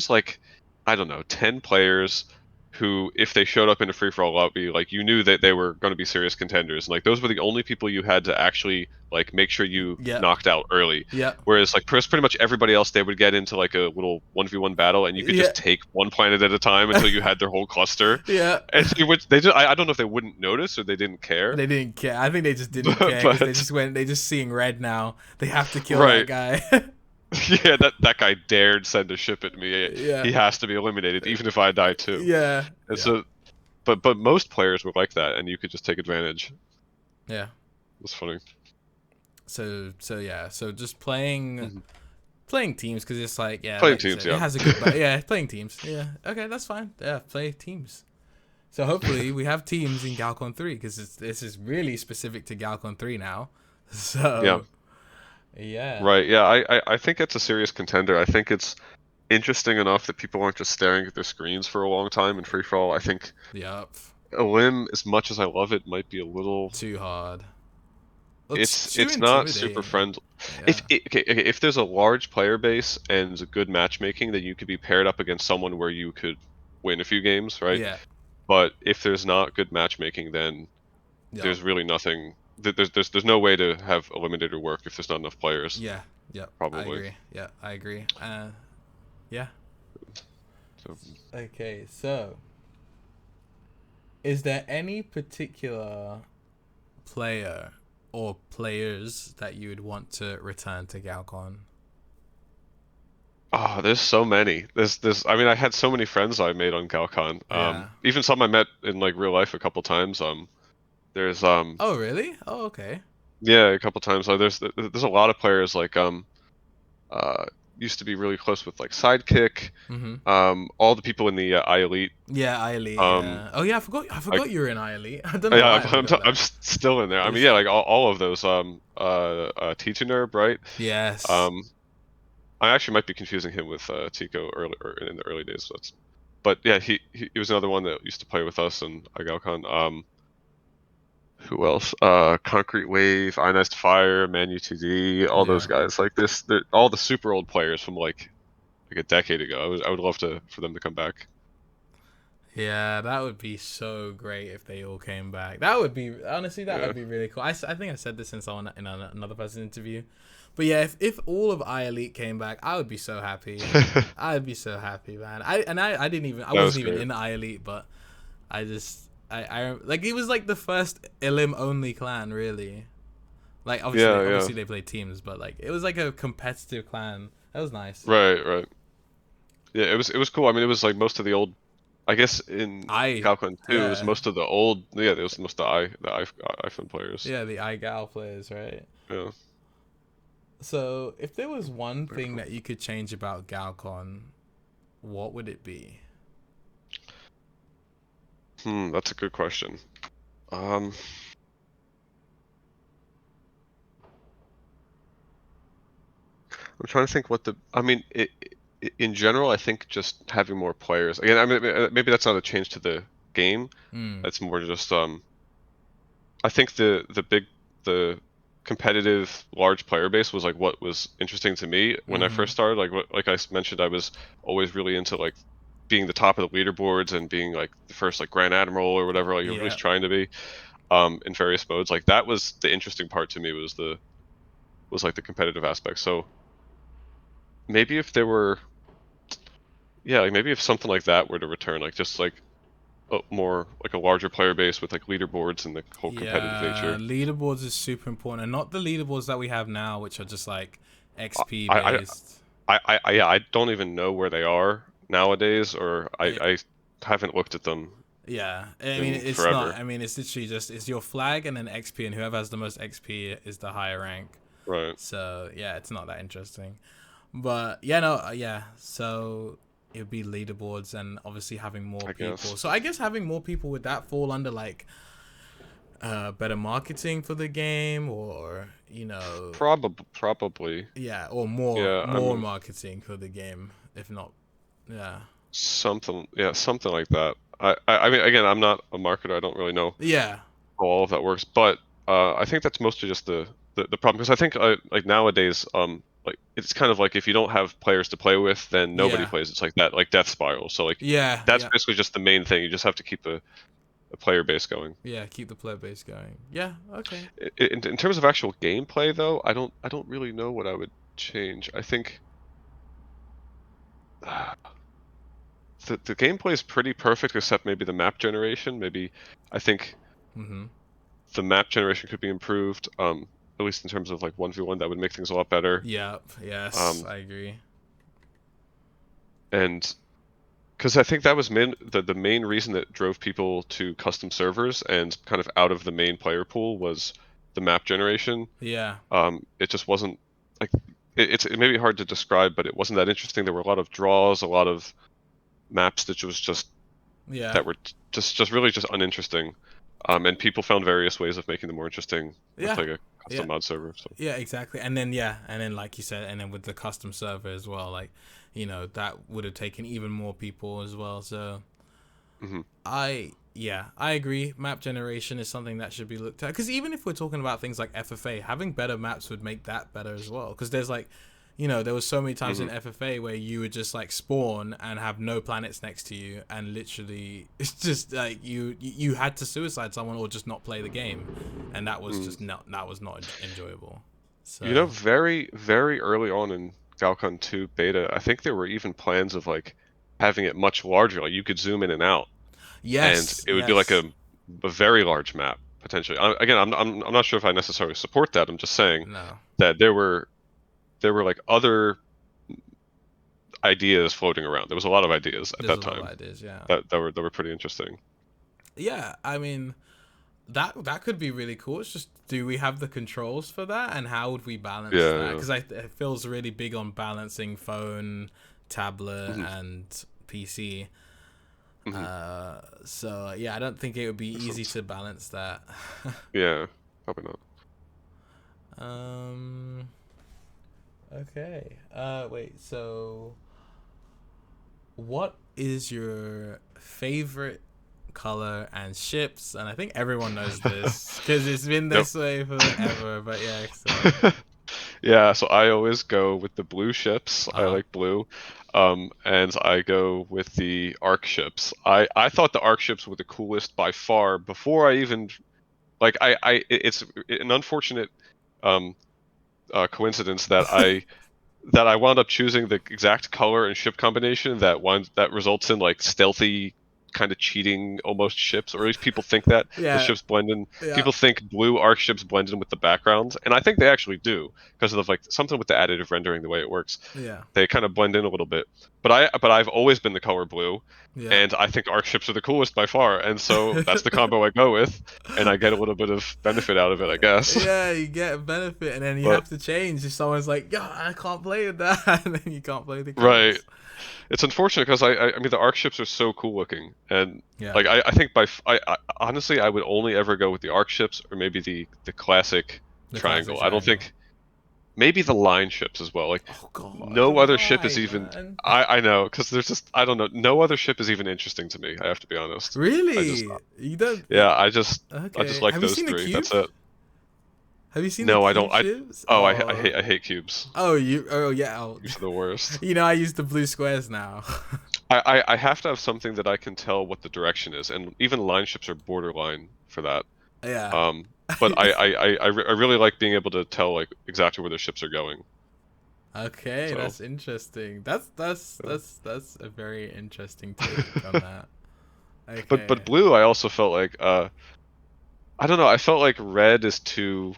like I don't know 10 players who if they showed up in a free for all lobby, like you knew that they were going to be serious contenders. And like those were the only people you had to actually like make sure you Yep, knocked out early. yep, Whereas like pretty much everybody else, they would get into like a little 1v1 battle, and you could yeah, just take one planet at a time until you had their whole cluster. yeah. And they just I don't know if they wouldn't notice or they didn't care. They didn't care. I think they just didn't care because they But just went. They just seeing red now. They have to kill that right, guy. yeah, that guy dared send a ship at me. Yeah, He has to be eliminated, even if I die too. yeah, And yeah, so, but most players were like that, and you could just take advantage. yeah. It's funny. So yeah. So just playing Mhm. playing teams because it's like yeah, Playing like you teams, said, it yeah. has a good yeah, playing teams. Yeah, okay, that's fine. Yeah, play teams. So hopefully we have teams in Galcon 3 because this is really specific to Galcon 3 now. Yeah, So yeah, right. Yeah, I think it's a serious contender. I think it's interesting enough that people aren't just staring at their screens for a long time in free for all. I think yep, a limb, as much as I love it, might be a little. too hard. It's too It's not super intimidating. friendly. Yeah, If there's a large player base and a good matchmaking, then you could be paired up against someone where you could win a few games, right? yeah, But if there's not good matchmaking, then yep, there's really nothing. There's no way to have Eliminator work if there's not enough players, yeah, yep. I probably. agree. Yeah, I agree. Yeah. So, Okay, so is there any particular player or players that you would want to return to Galcon? there's so many. There's. I mean, I had so many friends I made on Galcon. Yeah. Even some I met in like real life a couple times. There's Oh, really? Oh, okay. yeah, a couple times. There's a lot of players like uh, used to be really close with like Sidekick, Mhm. all the people in the I Elite. Yeah, I Elite. Um, Yeah. Oh, yeah. I forgot. I like forgot you were in I Elite. I don't know yeah, why I forgot I'm that. still in there. I mean, It's, yeah, like all of those. Teacher Nerd, right? yes. Um, I actually might be confusing him with Tico early or in the early days. But yeah, he was another one that used to play with us and Galcon. Who else? Concrete Wave, Ionized Fire, Manu 2D, all those Yeah. guys. Like this, all the super old players from like a decade ago. I would love for them to come back. Yeah, that would be so great if they all came back. That would be honestly, that Yeah. would be really cool. I think I said this in someone in another person's interview, but yeah, if all of iElite came back, I would be so happy. I'd be so happy, man. I didn't even I That was wasn't even great. in iElite, but I like it was like the first Ilim only clan really. Like Yeah, yeah. obviously they played teams, but like it was like a competitive clan. That was nice. Right, right. Yeah, it was cool. I mean, it was like most of the old. I guess in I Galcon 2, it was yeah most of the old. Yeah, it was most of the iPhone players. yeah the iGal players, right? Yeah. So, if there was one Very thing cool. that you could change about Galcon, what would it be? That's a good question. Um, I'm trying to think what the. I mean, in general, I think just having more players. Again, I mean, maybe that's not a change to the game. Hmm. It's more just I think the competitive large player base was like what was interesting to me when I Mm-hmm. first started. Like I mentioned, I was always really into like being the top of the leaderboards and being like the first like Grand Admiral or whatever. Like you're really Yeah. trying to be in various modes. Like that was the interesting part to me was like the competitive aspect. So maybe if there were yeah, like maybe if something like that were to return, like just like more like a larger player base with like leaderboards and the whole competitive Yeah. nature. Leaderboards is super important, and not the leaderboards that we have now, which are just like XP I based. yeah, I don't even know where they are nowadays, or It, I haven't looked at them yeah. I mean, in it's not. forever. I mean, it's literally just it's your flag and then XP, and whoever has the most XP is the higher rank. Right. So yeah, it's not that interesting. But yeah, no, yeah. So it would be leaderboards and obviously having more I people. guess. So I guess having more people would that fall under like better marketing for the game, or Probably. yeah, or more Yeah, I more mean marketing for the game, if not yeah. something like that. I mean again, I'm not a marketer. I don't really know Yeah. how all of that works, but I think that's mostly just the problem because I think like nowadays like it's kind of like if you don't have players to play with, then nobody Yeah. plays. It's like that like death spiral. So like Yeah. that's Yeah. basically just the main thing. You just have to keep a player base going. Yeah, keep the player base going. Yeah, okay. In terms of actual gameplay, though, I don't really know what I would change. I think the gameplay is pretty perfect, except maybe the map generation. Maybe I think Mhm. the map generation could be improved. At least in terms of like 1v1, that would make things a lot better. Yep. Yes, Um, I agree. and because I think that was the main reason that drove people to custom servers and kind of out of the main player pool was the map generation. Yeah. It just wasn't like it may be hard to describe, but it wasn't that interesting. There were a lot of draws, a lot of maps that was just Yeah. that were just really just uninteresting. And people found various ways of making them more interesting with Yeah. like a Yeah. custom mod server. So Yeah, exactly. And then yeah, and then like you said, and then with the custom server as well, like, that would have taken even more people as well. So hmm I agree. Map generation is something that should be looked at, because even if we're talking about things like FFA, having better maps would make that better as well. Because there's like, there was so many times hmm in FFA where you would just like spawn and have no planets next to you, and literally it's just like you had to suicide someone or just not play the game, and that was mm. just not enjoyable. You know, So very early on in Galcon 2 beta, I think there were even plans of like having it much larger. Like you could zoom in and out, and yes, it would be like yes, a very large map potentially. Again, I'm not sure if I necessarily support that. I'm just saying no, that there were like other ideas floating around. There was a lot of ideas at there's that a lot of time ideas. Yeah, that were pretty interesting. yeah. I mean, that could be really cool. It's just, do we have the controls for that, and how would we balance Yeah, that? yeah. Because it feels really big on balancing phone, tablet, hmm and PC. hmm So yeah, I don't think it would be Makes easy sense. to balance that. Yeah, probably not. um, Okay. Wait. So, what is your favorite color and ships? And I think everyone knows this because it's been Yep. this way forever. But yeah. So. Yeah, so I always go with the blue ships. I Uh like blue. And I go with the arc ships. I thought the arc ships were the coolest by far before I even like it's an unfortunate um coincidence that I wound up choosing the exact color and ship combination that results in like stealthy kind of cheating almost ships, or at least people think that the Yeah. ships blend in. Yeah. People think blue arc ships blend in with the backgrounds, and I think they actually do because of like something with the additive rendering, the way it works. Yeah. They kind of blend in a little bit. But I've always been the color blue, Yeah. and I think arc ships are the coolest by far, and so that's the combo I go with, and I get a little bit of benefit out of it, I guess. Yeah, you get a benefit, and then you But have to change if someone's like, "Yo, I can't play with that," and then you can't play the right. cubes. It's unfortunate because I mean the arc ships are so cool looking, and Yeah, like I think I honestly I would only ever go with the arc ships or maybe the classic the classic triangle. I don't triangle. think maybe the line ships as well. Like Oh God, no other ship is why, even man? I know because there's just I don't know, no other ship is even interesting to me. I have to be honest. I just Really? You don't? yeah I just Okay. like Have you those seen the three. cube? That's it. Have you seen the No, I don't. cube I ships? oh Oh, I hate cubes. oh, you. Oh, yeah. Oh. Cubes are the worst. You know, I use the blue squares now. I have to have something that I can tell what the direction is, and even line ships are borderline for that. Yeah. Um, but I really like being able to tell like exactly where the ships are going. Okay, So, that's interesting. That's yeah. that's that's a very interesting take on that. But Okay. blue, I also felt like I don't know. I felt like red is too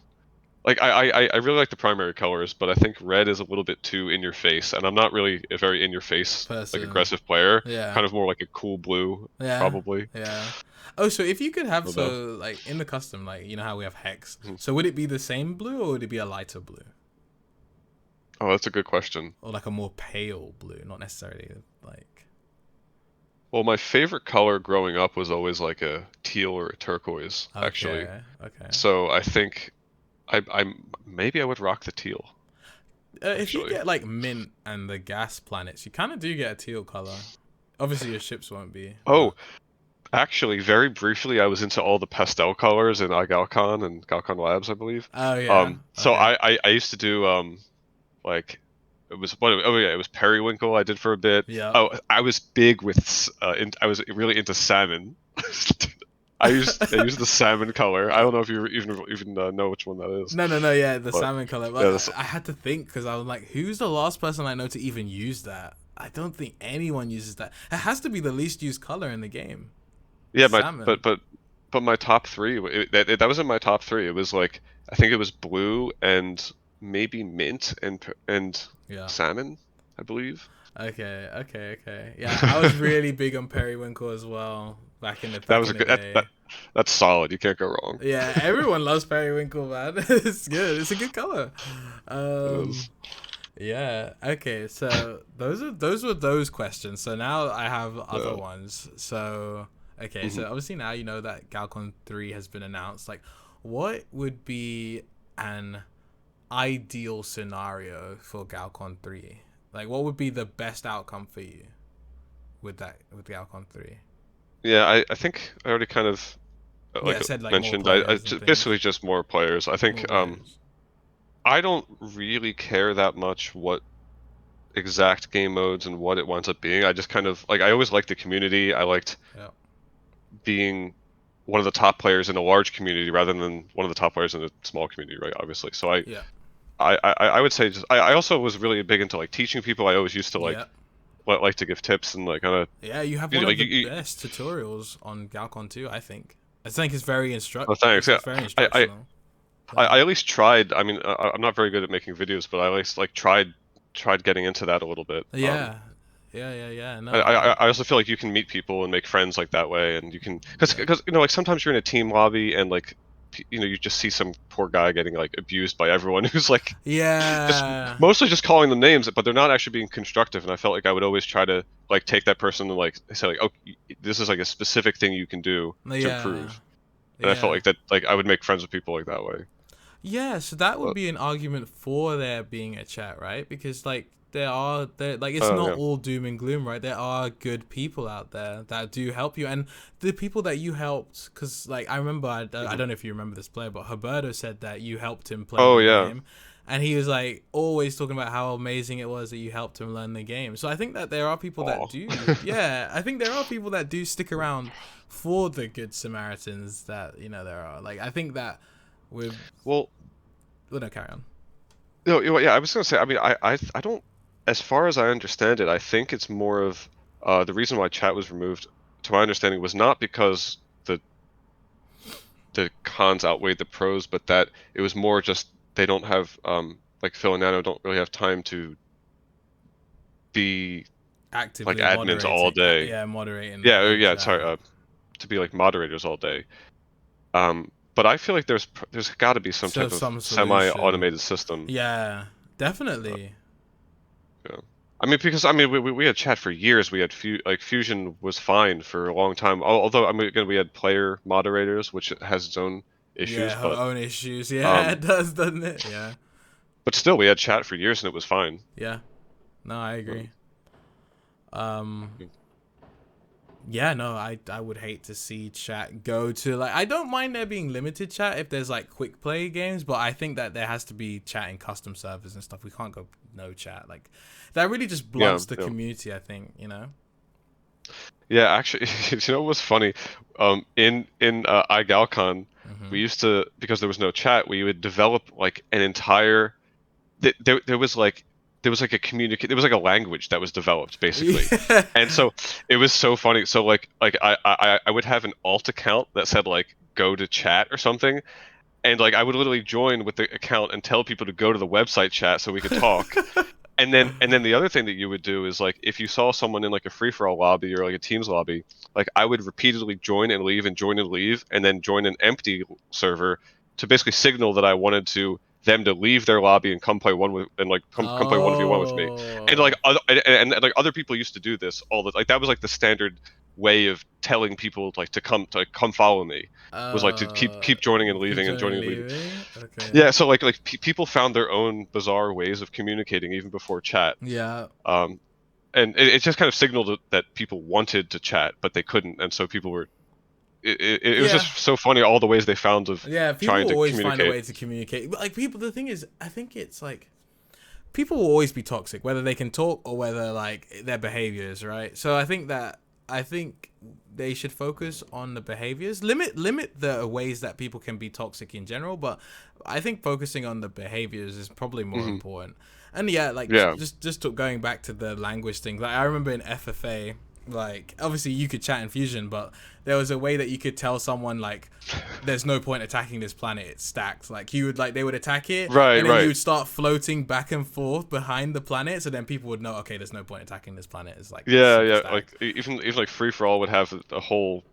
like I really like the primary colors, but I think red is a little bit too in your face, and I'm not really a very in your face like Person. aggressive player. Yeah. Kind of more like a cool blue, Yeah. probably. Yeah. Oh, so if you could have But, so like in the custom, like you know how we have hex. mhm. So would it be the same blue or would it be a lighter blue? Oh, that's a good question. Or like a more pale blue, not necessarily like Well, my favorite color growing up was always like a teal or a turquoise, actually. okay, okay. So I think I maybe I would rock the teal, If you actually. get like mint and the gas planets, you kind of do get a teal color. Obviously, your ships won't be, Oh, but actually, very briefly, I was into all the pastel colors in Galcon and Galcon Labs, I believe. oh yeah, So okay. I used to do like it was oh yeah, it was periwinkle I did for a bit. Yep. Oh, I was big with I was really into salmon. I used the salmon color. I don't know if you even know which one that is, No, no, no. Yeah, the but salmon color. yeah, But I had to think because I was like, who's the last person I know to even use that? I don't think anyone uses that. It has to be the least used color in the game. yeah. My Salmon. but my top three that was in my top three. It was like I think it was blue and maybe mint and Yeah. salmon, I believe. Okay. Okay. Okay. Yeah, I was really big on periwinkle as well back in the That back was a in the good day. that's solid. You can't go wrong. Yeah, everyone loves periwinkle, man. It's good. It's a good color. It Um. is. Yeah. Okay. So those were those questions. So now I have other Yeah. ones. So okay. Hmm. So obviously now you know that Galcon 3 has been announced. Like, what would be an ideal scenario for Galcon 3? Like, what would be the best outcome for you with Galcon 3? Yeah, I think I already kind of Yeah, like I said like more mentioned. players and things. Basically just more players. I More think players. I don't really care that much what exact game modes and what it winds up being. I just kind of like I always liked the community. I liked Yeah. being one of the top players in a large community rather than one of the top players in a small community, right? Obviously. So Yeah. I would say just I also was really big into like teaching people. I always used to Yeah. like to give tips and like kind of Yeah, you have you one know of like the best tutorials on Galcon 2, I think. I think it's very oh thanks yeah it's very I, I instructional. I at least tried. I mean, I'm not very good at making videos, but I at least like tried getting into that a little bit. Yeah. Yeah, yeah, yeah. No, I also feel like you can meet people and make friends like that way, and you can yeah. because you know like sometimes you're in a team lobby and like you know you just see some poor guy getting like abused by everyone who's like just Yeah. mostly just calling them names, but they're not actually being constructive. And I felt like I would always try to like take that person and like say like, oh, this is like a specific thing you can do to Yeah. improve. And I felt Yeah. like that like I would make friends with people like that way. Yeah, so that would But, be an argument for there being a chat, right? Because like there like it's not yeah. all doom and gloom, right? There are good people out there that do help you, and the people that you helped, because like I remember, I Mhm. don't know if you remember this player, but Roberto said that you helped him play Oh the yeah. game, and he was like always talking about how amazing it was that you helped him learn the game. So I think that there are people that Aw. do, yeah, I think there are people that do stick around for the good Samaritans that there are. Like I think that with Well, well, no, carry on. no, yeah, I was gonna say. I mean, I don't. As far as I understand it, I think it's more of the reason why chat was removed, to my understanding, was not because the the cons outweighed the pros, but that it was more just they don't have like Phil and Nano don't really have time to be like Actively admins all moderating, day. yeah, moderating Yeah, the yeah. Sorry, chat. to be like moderators all day. But I feel like there's got to be some So type of some solution. semi-automated system. Yeah, Uh, definitely. yeah. I mean, because I mean, we had chat for years. We had Fusion was fine for a long time. Although I mean, again, we had player moderators, which has its own issues. Yeah, her own issues. Yeah, Um, it does, doesn't it? Yeah. but still, we had chat for years and it was fine. Yeah. No, I Um, agree. Um, yeah, no, I would hate to see chat go to like I don't mind there being limited chat if there's like quick play games, but I think that there has to be chat in custom servers and stuff. We can't go no chat. Like that really just yeah, blunts the yeah, community, I think. yeah. Actually, you know what was funny? In iGalcon, Mm-hmm. we used to, because there was no chat, we would develop like an entire there was like a there was like a language that was developed basically. Yeah. And so it was so funny. So like I would have an alt account that said like go to chat or something, and like I would literally join with the account and tell people to go to the website chat so we could talk. And then the other thing that you would do is like if you saw someone in like a free for all lobby or like a teams lobby, like I would repeatedly join and leave and join and leave and then join an empty server to basically signal that I wanted to them to leave their lobby and come play one with and like come play 1v1 with me. And like Oh. like other people used to do this all the like that was like the standard way of telling people like to come follow me, was like to keep joining and Keep leaving and joining joining and leaving. leaving. Okay. Yeah, so like people found their own bizarre ways of communicating even before chat. Yeah. Um, and it just kind of signaled that people wanted to chat, but they couldn't, and so people were. It was Yeah. just so funny all the ways they found of Yeah. People trying will to always find a communicate. way to communicate. But like people, the thing is, I think it's like people will always be toxic, whether they can talk or whether like their behaviors, right? So I think they should focus on the behaviors. Limit the ways that people can be toxic in general, but I think focusing on the behaviors is probably more Hmm. important. And yeah, like Yeah, going back to the language thing. Like I remember in FFA, like obviously you could chat in Fusion, but there was a way that you could tell someone like there's no point attacking this planet, it's stacked. Like you would like they would attack it right, and then you right. would start floating back and forth behind the planet, so then people would know, okay, there's no point attacking this planet, it's like Yeah, super yeah. stacked. Like even like free for all would have a whole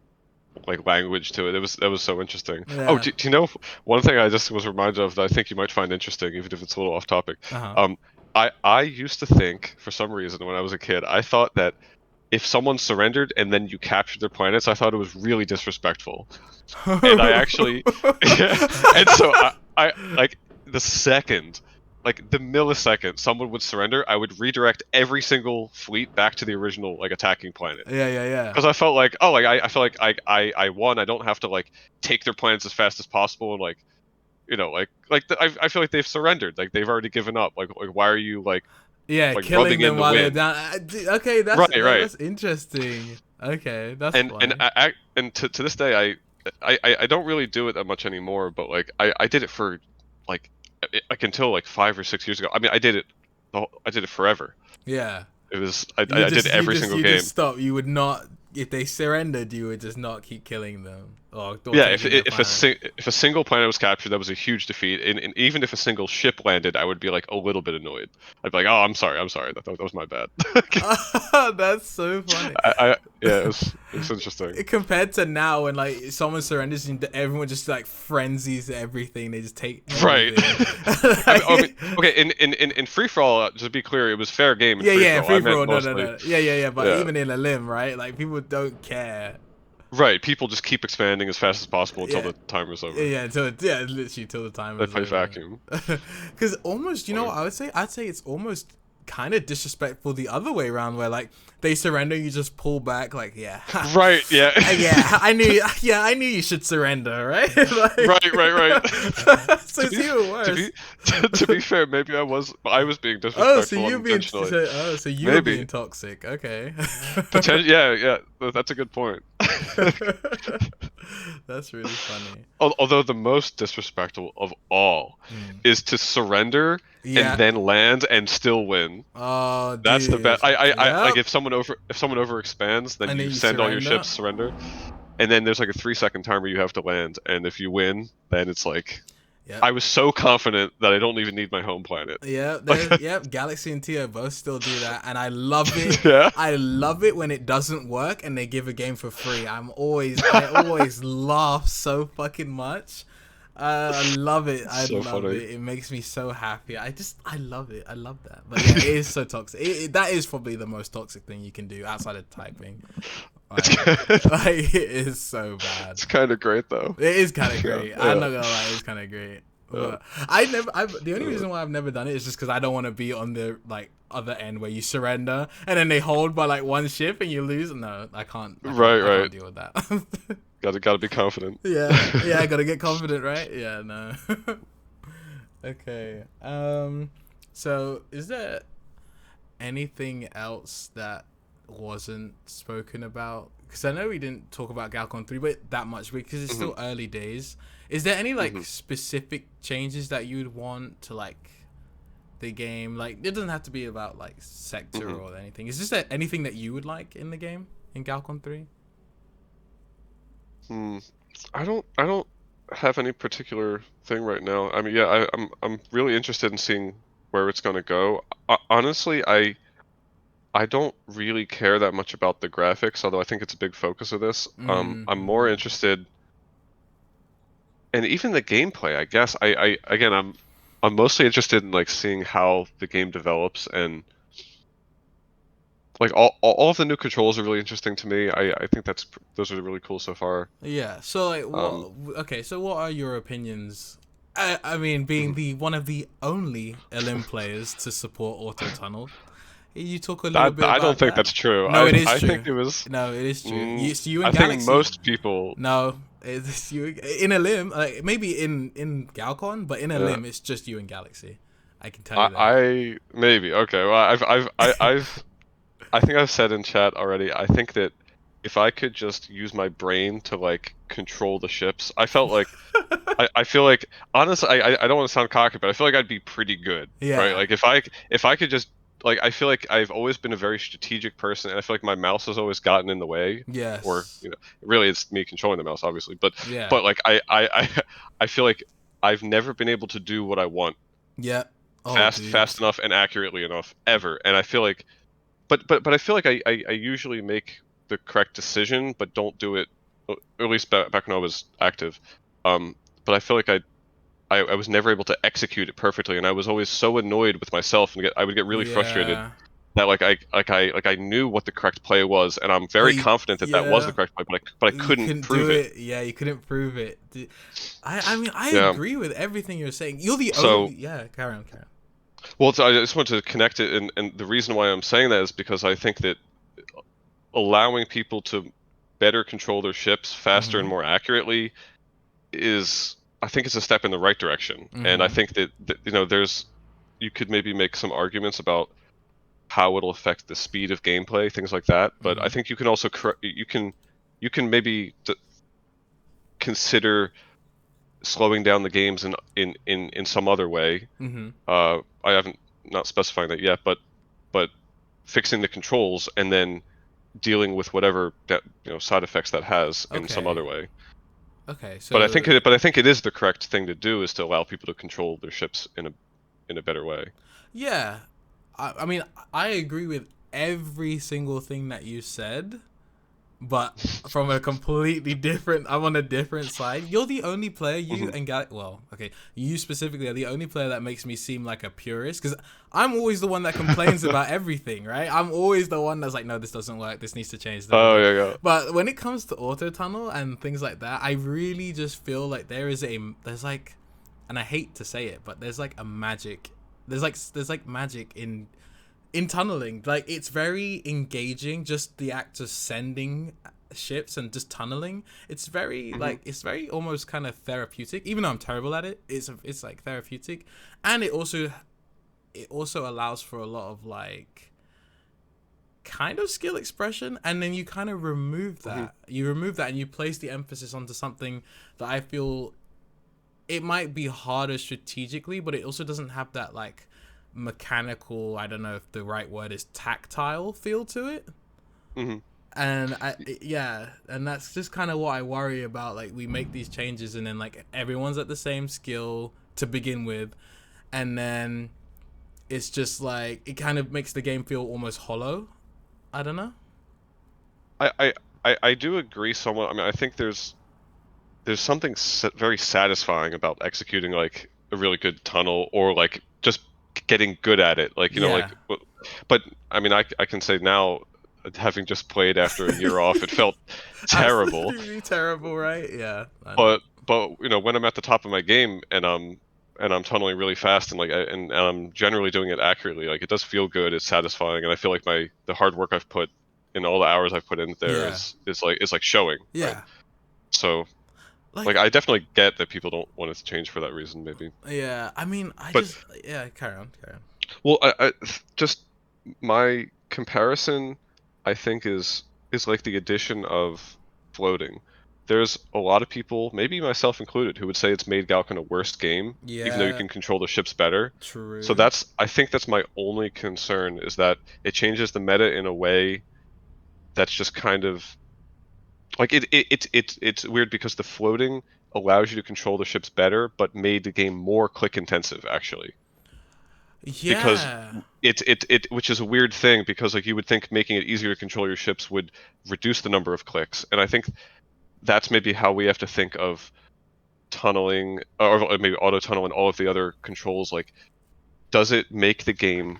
like language to it. That was so interesting. Oh, Yeah. do you know one thing I just was reminded of that I think you might find interesting, even if it's a little off topic. Uh-huh. Um, I used to think for some reason when I was a kid, I thought that if someone surrendered and then you captured their planets, I thought it was really disrespectful. And I actually, yeah, and so I like the second, like the millisecond someone would surrender, I would redirect every single fleet back to the original like attacking planet. Yeah, yeah, yeah. Because I felt like, oh, like I feel like I won. I don't have to like take their planets as fast as possible and like I feel like they've surrendered. Like they've already given up. Like why are you Yeah, like killing rubbing in them the while they're wind? down. Okay, Right, right. that's interesting. Okay, that's And funny. to this day I don't really do it that much anymore. But like I did it for like until like 5 or 6 years ago. I mean I did it forever. Yeah. It was I did every single You game. just stop. You would not, if they surrendered, you would just not keep killing them or Yeah, taking their planet. if a single planet was captured, that was a huge defeat. And even if a single ship landed, I would be like a little bit annoyed. I'd be like, "Oh, I'm sorry, that was my bad." That's so funny. Yeah, it was interesting. Compared to now, when like someone surrenders and everyone just like frenzies everything, they just take Right. everything. I mean, okay, in free for all, just to be clear, it was fair game in Yeah, free yeah, for all. I free for meant all. No, no, mostly, no. Yeah, yeah, yeah. But yeah. even in a limb, right? Like people don't care. Right, people just keep expanding as fast as possible until Yeah. the timer's over. Yeah, yeah, literally till the time They is play over. vacuum. Because almost, you know Funny. what I would say? I'd say it's almost kind of disrespectful the other way around, where like they surrender, you just pull back, like yeah, Right, yeah. yeah, I knew you should surrender, right? Right, right, right. So to it's be even to worse. be to be fair, maybe I was being Oh, so disrespectful you being unintentionally. so you were Maybe. being toxic. Okay. Yeah, yeah. That's a good point. That's really funny. Although the most disrespectful of all Mm. is to surrender and Yeah. then land and still win. Oh, That's the best. dude. I like Yep. if someone overexpands, then And then you you send all your surrender. ships, surrender, and then there's like a 3 second timer you have to land, and if you win, then it's like Yep. I was so confident that I don't even need my home planet. Yeah, Like, there's Galaxy and Tio both still do that, and I love it. yeah, I love it when it doesn't work and they give a game for free. I always laugh so fucking much. I love it. I so love funny. it. It makes me so happy. I love it. I love that. But yeah, it is so toxic. That is probably the most toxic thing you can do outside of typing. Like it is so bad. It's kind of great though. It is kind of Yeah, great. I'm yeah, not gonna lie, it's kind of great. yeah. But the only reason why I've never done it is just because I don't want to be on the like other end where you surrender and then they hold by like one ship and you lose. No, I can't. Right, I right. can't deal with that. Gotta be confident. Yeah, I gotta get confident, right? Yeah, no. Okay. So is there anything else that wasn't spoken about? Because I know we didn't talk about Galcon 3 but that much because it's still early days. Is there any like specific changes that you'd want to like the game? Like it doesn't have to be about like sector or anything. Is there anything that you would like in the game in Galcon 3? I don't have any particular thing right now. I mean, yeah, I'm really interested in seeing where it's gonna go. Honestly, I don't really care that much about the graphics, although I think it's a big focus of this. I'm more Mm-hmm. interested, and even the gameplay. I guess I again I'm mostly interested in like seeing how the game develops and like all of the new controls are really interesting to me. I think those are really cool so far. Yeah. So like, Um, what? Okay. So what are your opinions? I mean, being mhm. the one of the only LM players to support auto tunnel, you talk a little bit I don't about think that. that's true. No, it is I think true. it was. No, it is true. It's you I and think Galaxy. most people. No, it's you in a limb. Like maybe in Galcon, but in a Yeah, limb, it's just you and Galaxy. I can tell you that. I maybe okay. Well, I think I've said in chat already. I think that if I could just use my brain to like control the ships, I felt like I feel like honestly, I don't want to sound cocky, but I feel like I'd be pretty good, right? Yeah. Like if I could just like I feel like I've always been a very strategic person, and I feel like my mouse has always gotten in the way, or Yes. really it's me controlling the mouse, obviously, Yeah. but like I feel like I've never been able to do what I want Yeah. Oh, dude. fast enough and accurately enough ever, and I feel like but I feel like I usually make the correct decision, but don't do it. Or at least back when I was active. But I feel like I was never able to execute it perfectly, and I was always so annoyed with myself, and I would get really frustrated Yeah. that I knew what the correct play was, and I'm But very confident that that was the yeah. correct play, but I You couldn't couldn't do prove it. it. Yeah, you couldn't prove it. I mean, I Yeah. agree with everything you're saying. You're the So only. Yeah, carry on, carry on. well, so I just want to connect it, and the reason why I'm saying that is because I think that allowing people to better control their ships faster and Mhm. more accurately is I think it's a step in the right direction. And I Mhm. think that there's you could maybe make some arguments about how it'll affect the speed of gameplay, things like that. But I Mhm. think you can also you can maybe consider slowing down the games in some other way. Mhm. I haven't not specifying that yet, but fixing the controls and then dealing with whatever side effects that has in some Okay. other way. Okay. But So I think it is the correct thing to do is to allow people to control their ships in a better way. yeah, I mean, I agree with every single thing that you said. but from a completely different. I'm on a different side. You're the only player. You Mhm. and well, okay, you specifically are the only player that makes me seem like a purist because I'm always the one that complains about everything, right? I'm always the one that's like, no, this doesn't work. This needs to change. Oh yeah, yeah. But when it comes to auto tunnel and things like that, I really just feel like there's like, and I hate to say it, but there's like a magic. There's like magic in tunneling. Like, it's very engaging, just the act of sending ships and just tunneling. It's very Mhm. like, it's very almost kind of therapeutic, even though I'm terrible at it. It's like therapeutic, and it also allows for a lot of like kind of skill expression, and then you kind of Mhm. remove that and you place the emphasis onto something that I feel it might be harder strategically, but it also doesn't have that like mechanical, I don't know if the right word is tactile feel to it. Mhm. And yeah, and that's just kind of what I worry about. Like, we make these changes and then like everyone's at the same skill to begin with, and then it's just like it kind of makes the game feel almost hollow. I don't know. I, I I do agree somewhat. I mean, I think there's something very satisfying about executing like a really good tunnel or like just getting good at it. Like, Yeah. but I mean, I can say now, having just played after a year off, it felt terrible. Absolutely terrible, right? Yeah, I know. But when I'm at the top of my game and I'm tunneling really fast and like and I'm generally doing it accurately, like it does feel good. It's satisfying, and I feel like the hard work I've put in all the hours I've put in there Yeah. is like showing, right? Yeah. So like Like, I definitely get that people don't want it to change for that reason, maybe. yeah, I mean, But yeah, carry on, carry on. well, I just my comparison, I think is like the addition of floating. There's a lot of people, maybe myself included, who would say it's made Galcon a worse game, even though you Yeah, can control the ships better. So true. I think that's my only concern is that it changes the meta in a way that's just kind of like it's weird because the floating allows you to control the ships better, but made the game more click intensive actually. Because Yeah. which is a weird thing because like you would think making it easier to control your ships would reduce the number of clicks, and I think that's maybe how we have to think of tunneling or maybe auto tunnel and all of the other controls. Like, does it make the game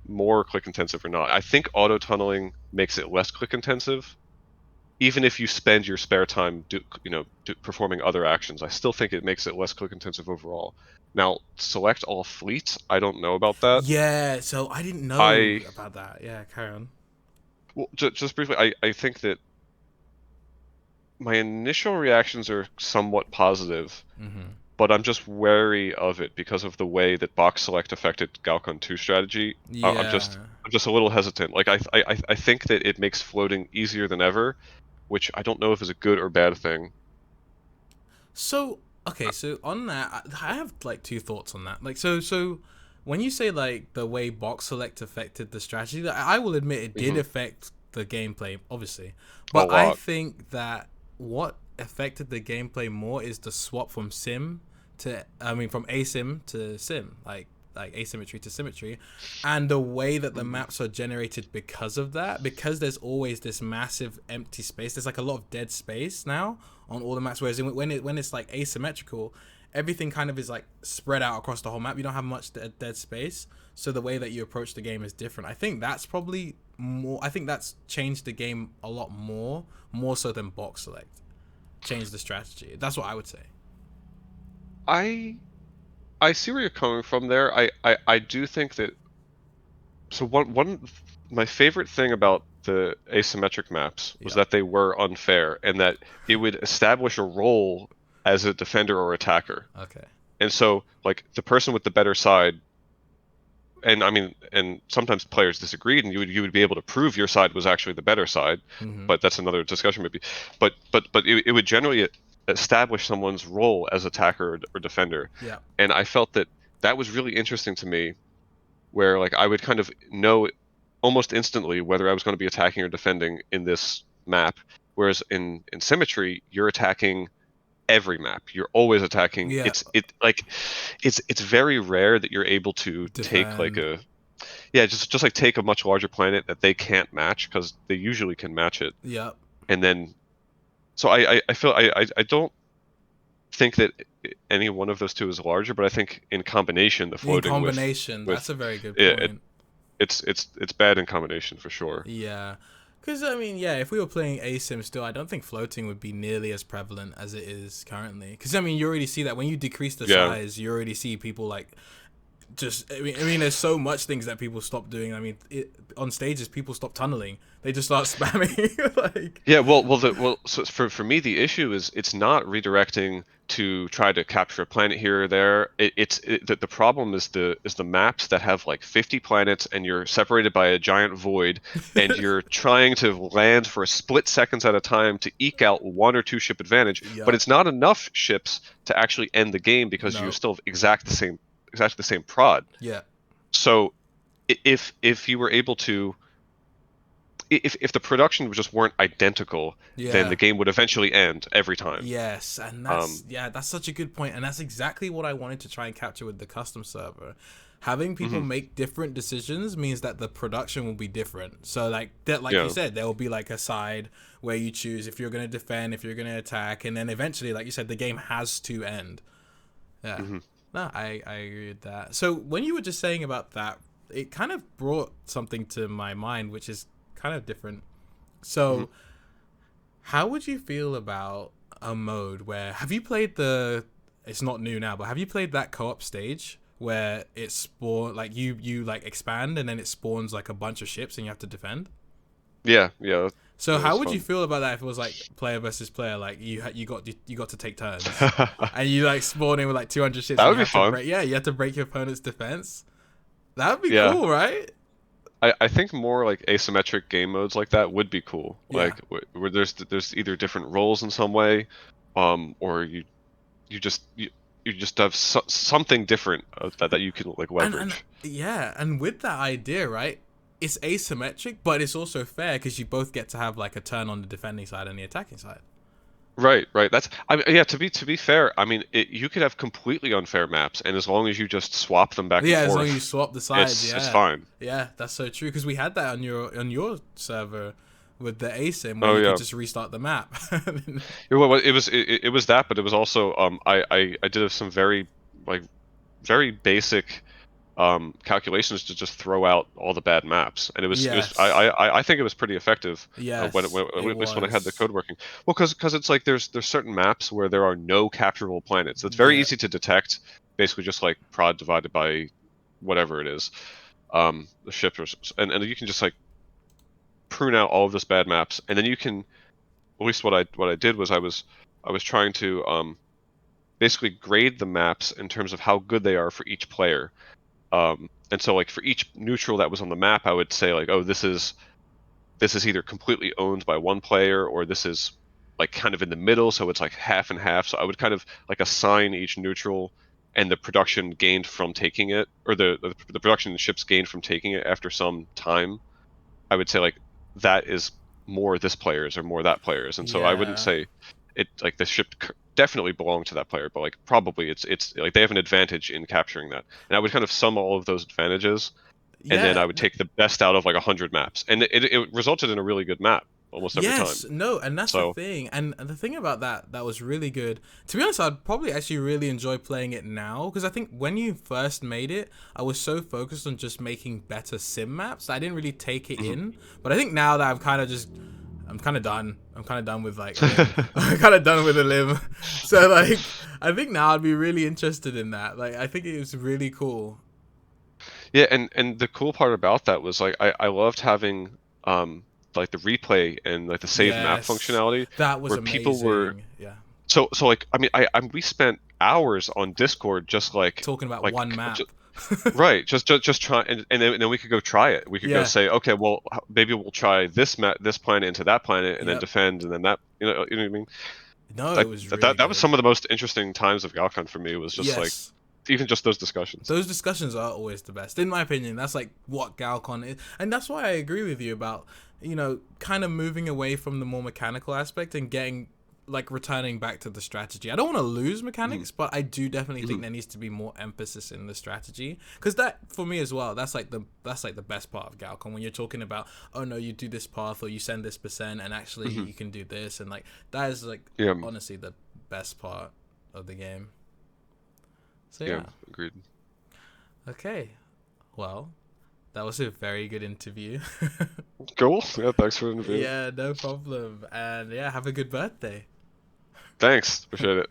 more click intensive or not? I think auto tunneling makes it less click intensive, even if you spend your spare time performing other actions. I still think it makes it less click intensive overall. Now, select all fleets. I don't know about that. Yeah, so I didn't know I about that. Yeah, carry on. Well, just briefly, I think that my initial reactions are somewhat positive, Mm-hmm. but I'm just wary of it because of the way that box select affected Galcon 2 strategy. Yeah. I'm just a little hesitant. Like I think that it makes floating easier than ever, which I don't know if is a good or bad thing. So, okay, so on that, I have like two thoughts on that. Like, so when you say like the way box select affected the strategy, like, I will admit it did Hmm. affect the gameplay, obviously. A But I lot. think that what affected the gameplay more is the swap from sim from asim to sim, like asymmetry to symmetry, and the way that the Hmm. maps are generated because of that. Because there's always this massive empty space. There's like a lot of dead space now on all the maps. Whereas when it's like asymmetrical, everything kind of is like spread out across the whole map. You don't have much dead space. So the way that you approach the game is different. I think that's probably more. I think that's changed the game a lot more so than box select. Changed the strategy. That's what I would say. I I see where you're coming from there. I do think that one my favorite thing about the asymmetric maps was Yeah. that they were unfair and that it would establish a role as a defender or attacker. Okay. And so like the person with the better side, and I mean, and sometimes players disagreed and you would be able to prove your side was actually the better side, Mm-hmm. but that's another discussion maybe. But it would generally establish someone's role as attacker or defender. Yeah. And I felt that that was really interesting to me, where like I would kind of know almost instantly whether I was going to be attacking or defending in this map. Whereas in symmetry, you're attacking every map. You're always attacking. Yeah. It's very rare that you're able to take like Defend. a yeah, just like take a much larger planet that they can't match because they usually can match it, Yep. and then so I feel I don't think that any one of those two is larger, but I think in combination the In floating combination, that's with a very good it, point. it's bad in combination for sure. Yeah. Because, I mean, yeah, if we were playing ASIM still, I don't think floating would be nearly as prevalent as it is currently. Because, I mean, you already see that when you decrease the Yeah. size, you already see people, like, just, I mean, there's so much things that people stop doing. I mean, on stages, people stop tunneling. They just start spamming. Like, Yeah, so for me, the issue is it's not redirecting to try to capture a planet here or there. The problem is the maps that have like 50 planets and you're separated by a giant void, and you're trying to land for a split seconds at a time to eke out one or two ship advantage, but yup. it's not enough ships to actually end the game because you No. still have exactly the same prod. Yeah. So if you were able to if the production just weren't identical, then the Yeah. game would eventually end every time. Yes, and Um, that's such a good point, and that's exactly what I wanted to try and capture with the custom server. Having people mhm, make different decisions means that the production will be different. So like that, like you yeah, said, there will be like a side where you choose if you're gonna defend, if you're gonna attack, and then eventually, like you said, the game has to end. Yeah, mhm, no, I agree with that. So when you were just saying about that, it kind of brought something to my mind, which is kind of different. mhm. So how would you feel about a mode where have you played the it's not new now, but have you played that co-op stage where it spawn like you like expand and then it spawns like a bunch of ships and you have to defend? Yeah, yeah, So that how was would you fun. feel about that if it was like player versus player, like you got to take turns and you like spawn in with like 200 ships That and would be fun. you have to break your opponent's defense? That would be Yeah, cool, right? I think more like asymmetric game modes like that would be cool. Yeah. Like where there's either different roles in some way, or you just you just have something different that you can like And leverage. yeah, and with that idea, right? It's asymmetric, but it's also fair because you both get to have like a turn on the defending side and the attacking side. Right, right. Yeah. To be fair, I mean, you could have completely unfair maps, and as long as you just swap them back and Yeah, as long as you forth, swap the sides, it's yeah, fine. yeah, that's so true. Because we had that on your server with the ASIM where Oh you could yeah. just restart the map. It was that, but it was also I did some very like very basic calculations to just throw out all the bad maps, and it was Yes, I think it was pretty effective yes, at it least when I had the was. code working. Well, because it's like there's certain maps where there are no capturable planets. It's very Yeah, easy to detect, basically just like prod divided by whatever it is, the ships, and you can just like prune out all of those bad maps, and then you can at least what I did was I was trying to basically grade the maps in terms of how good they are for each player. And so like for each neutral that was on the map, I would say like, oh, this is either completely owned by one player or this is like kind of in the middle, so it's like half and half. So I would kind of like assign each neutral and the production gained from taking it, or the production ships gained from taking it after some time. I would say like that is more this player's or more that player's, and so I wouldn't yeah, say it like the ship definitely belonged to that player, but like probably it's like they have an advantage in capturing that, and I would kind of sum all of those advantages, and then yeah. I would take the best out of like 100 maps, and it resulted in a really good map almost every time. Yes, no, and that's the So thing. And the thing about that was really good. To be honest, I'd probably actually really enjoy playing it now because I think when you first made it, I was so focused on just making better sim maps, I didn't really take it mhm. in. But I think now that I'm kind of done. I'm kind of done with like lim. I'm kind of done with a lim. So like, I think now I'd be really interested in that. Like, I think it was really cool. Yeah, and the cool part about that was like I loved having like the replay and like the save map Yes, functionality that was where people were amazing. Yeah, so like I mean we spent hours on Discord just talking about like one just, map. right just try and then we could go try it. We could go Yeah. say okay, well maybe we'll try this planet into that planet and then Yep. defend and then that you know what I mean. No, it Like was really that was good. some of the most interesting times of Galcon for me. It was just like Yes. even just those discussions. Those discussions are always the best, in my opinion. That's like what Galcon is, and that's why I agree with you about kind of moving away from the more mechanical aspect and getting like returning back to the strategy. I don't want to lose mechanics, but I do definitely think there needs to be more emphasis in the strategy, because that for me as well, that's like the best part of Galcon, when you're talking about, oh no, you do this path or you send this percent and actually you can do this, and like that is like honestly the best part of the game. So yeah, agreed. Okay, well, that was a very good interview. Cool. Yeah, thanks for the interview. Yeah, no problem. And yeah, have a good birthday. Thanks. Appreciate it.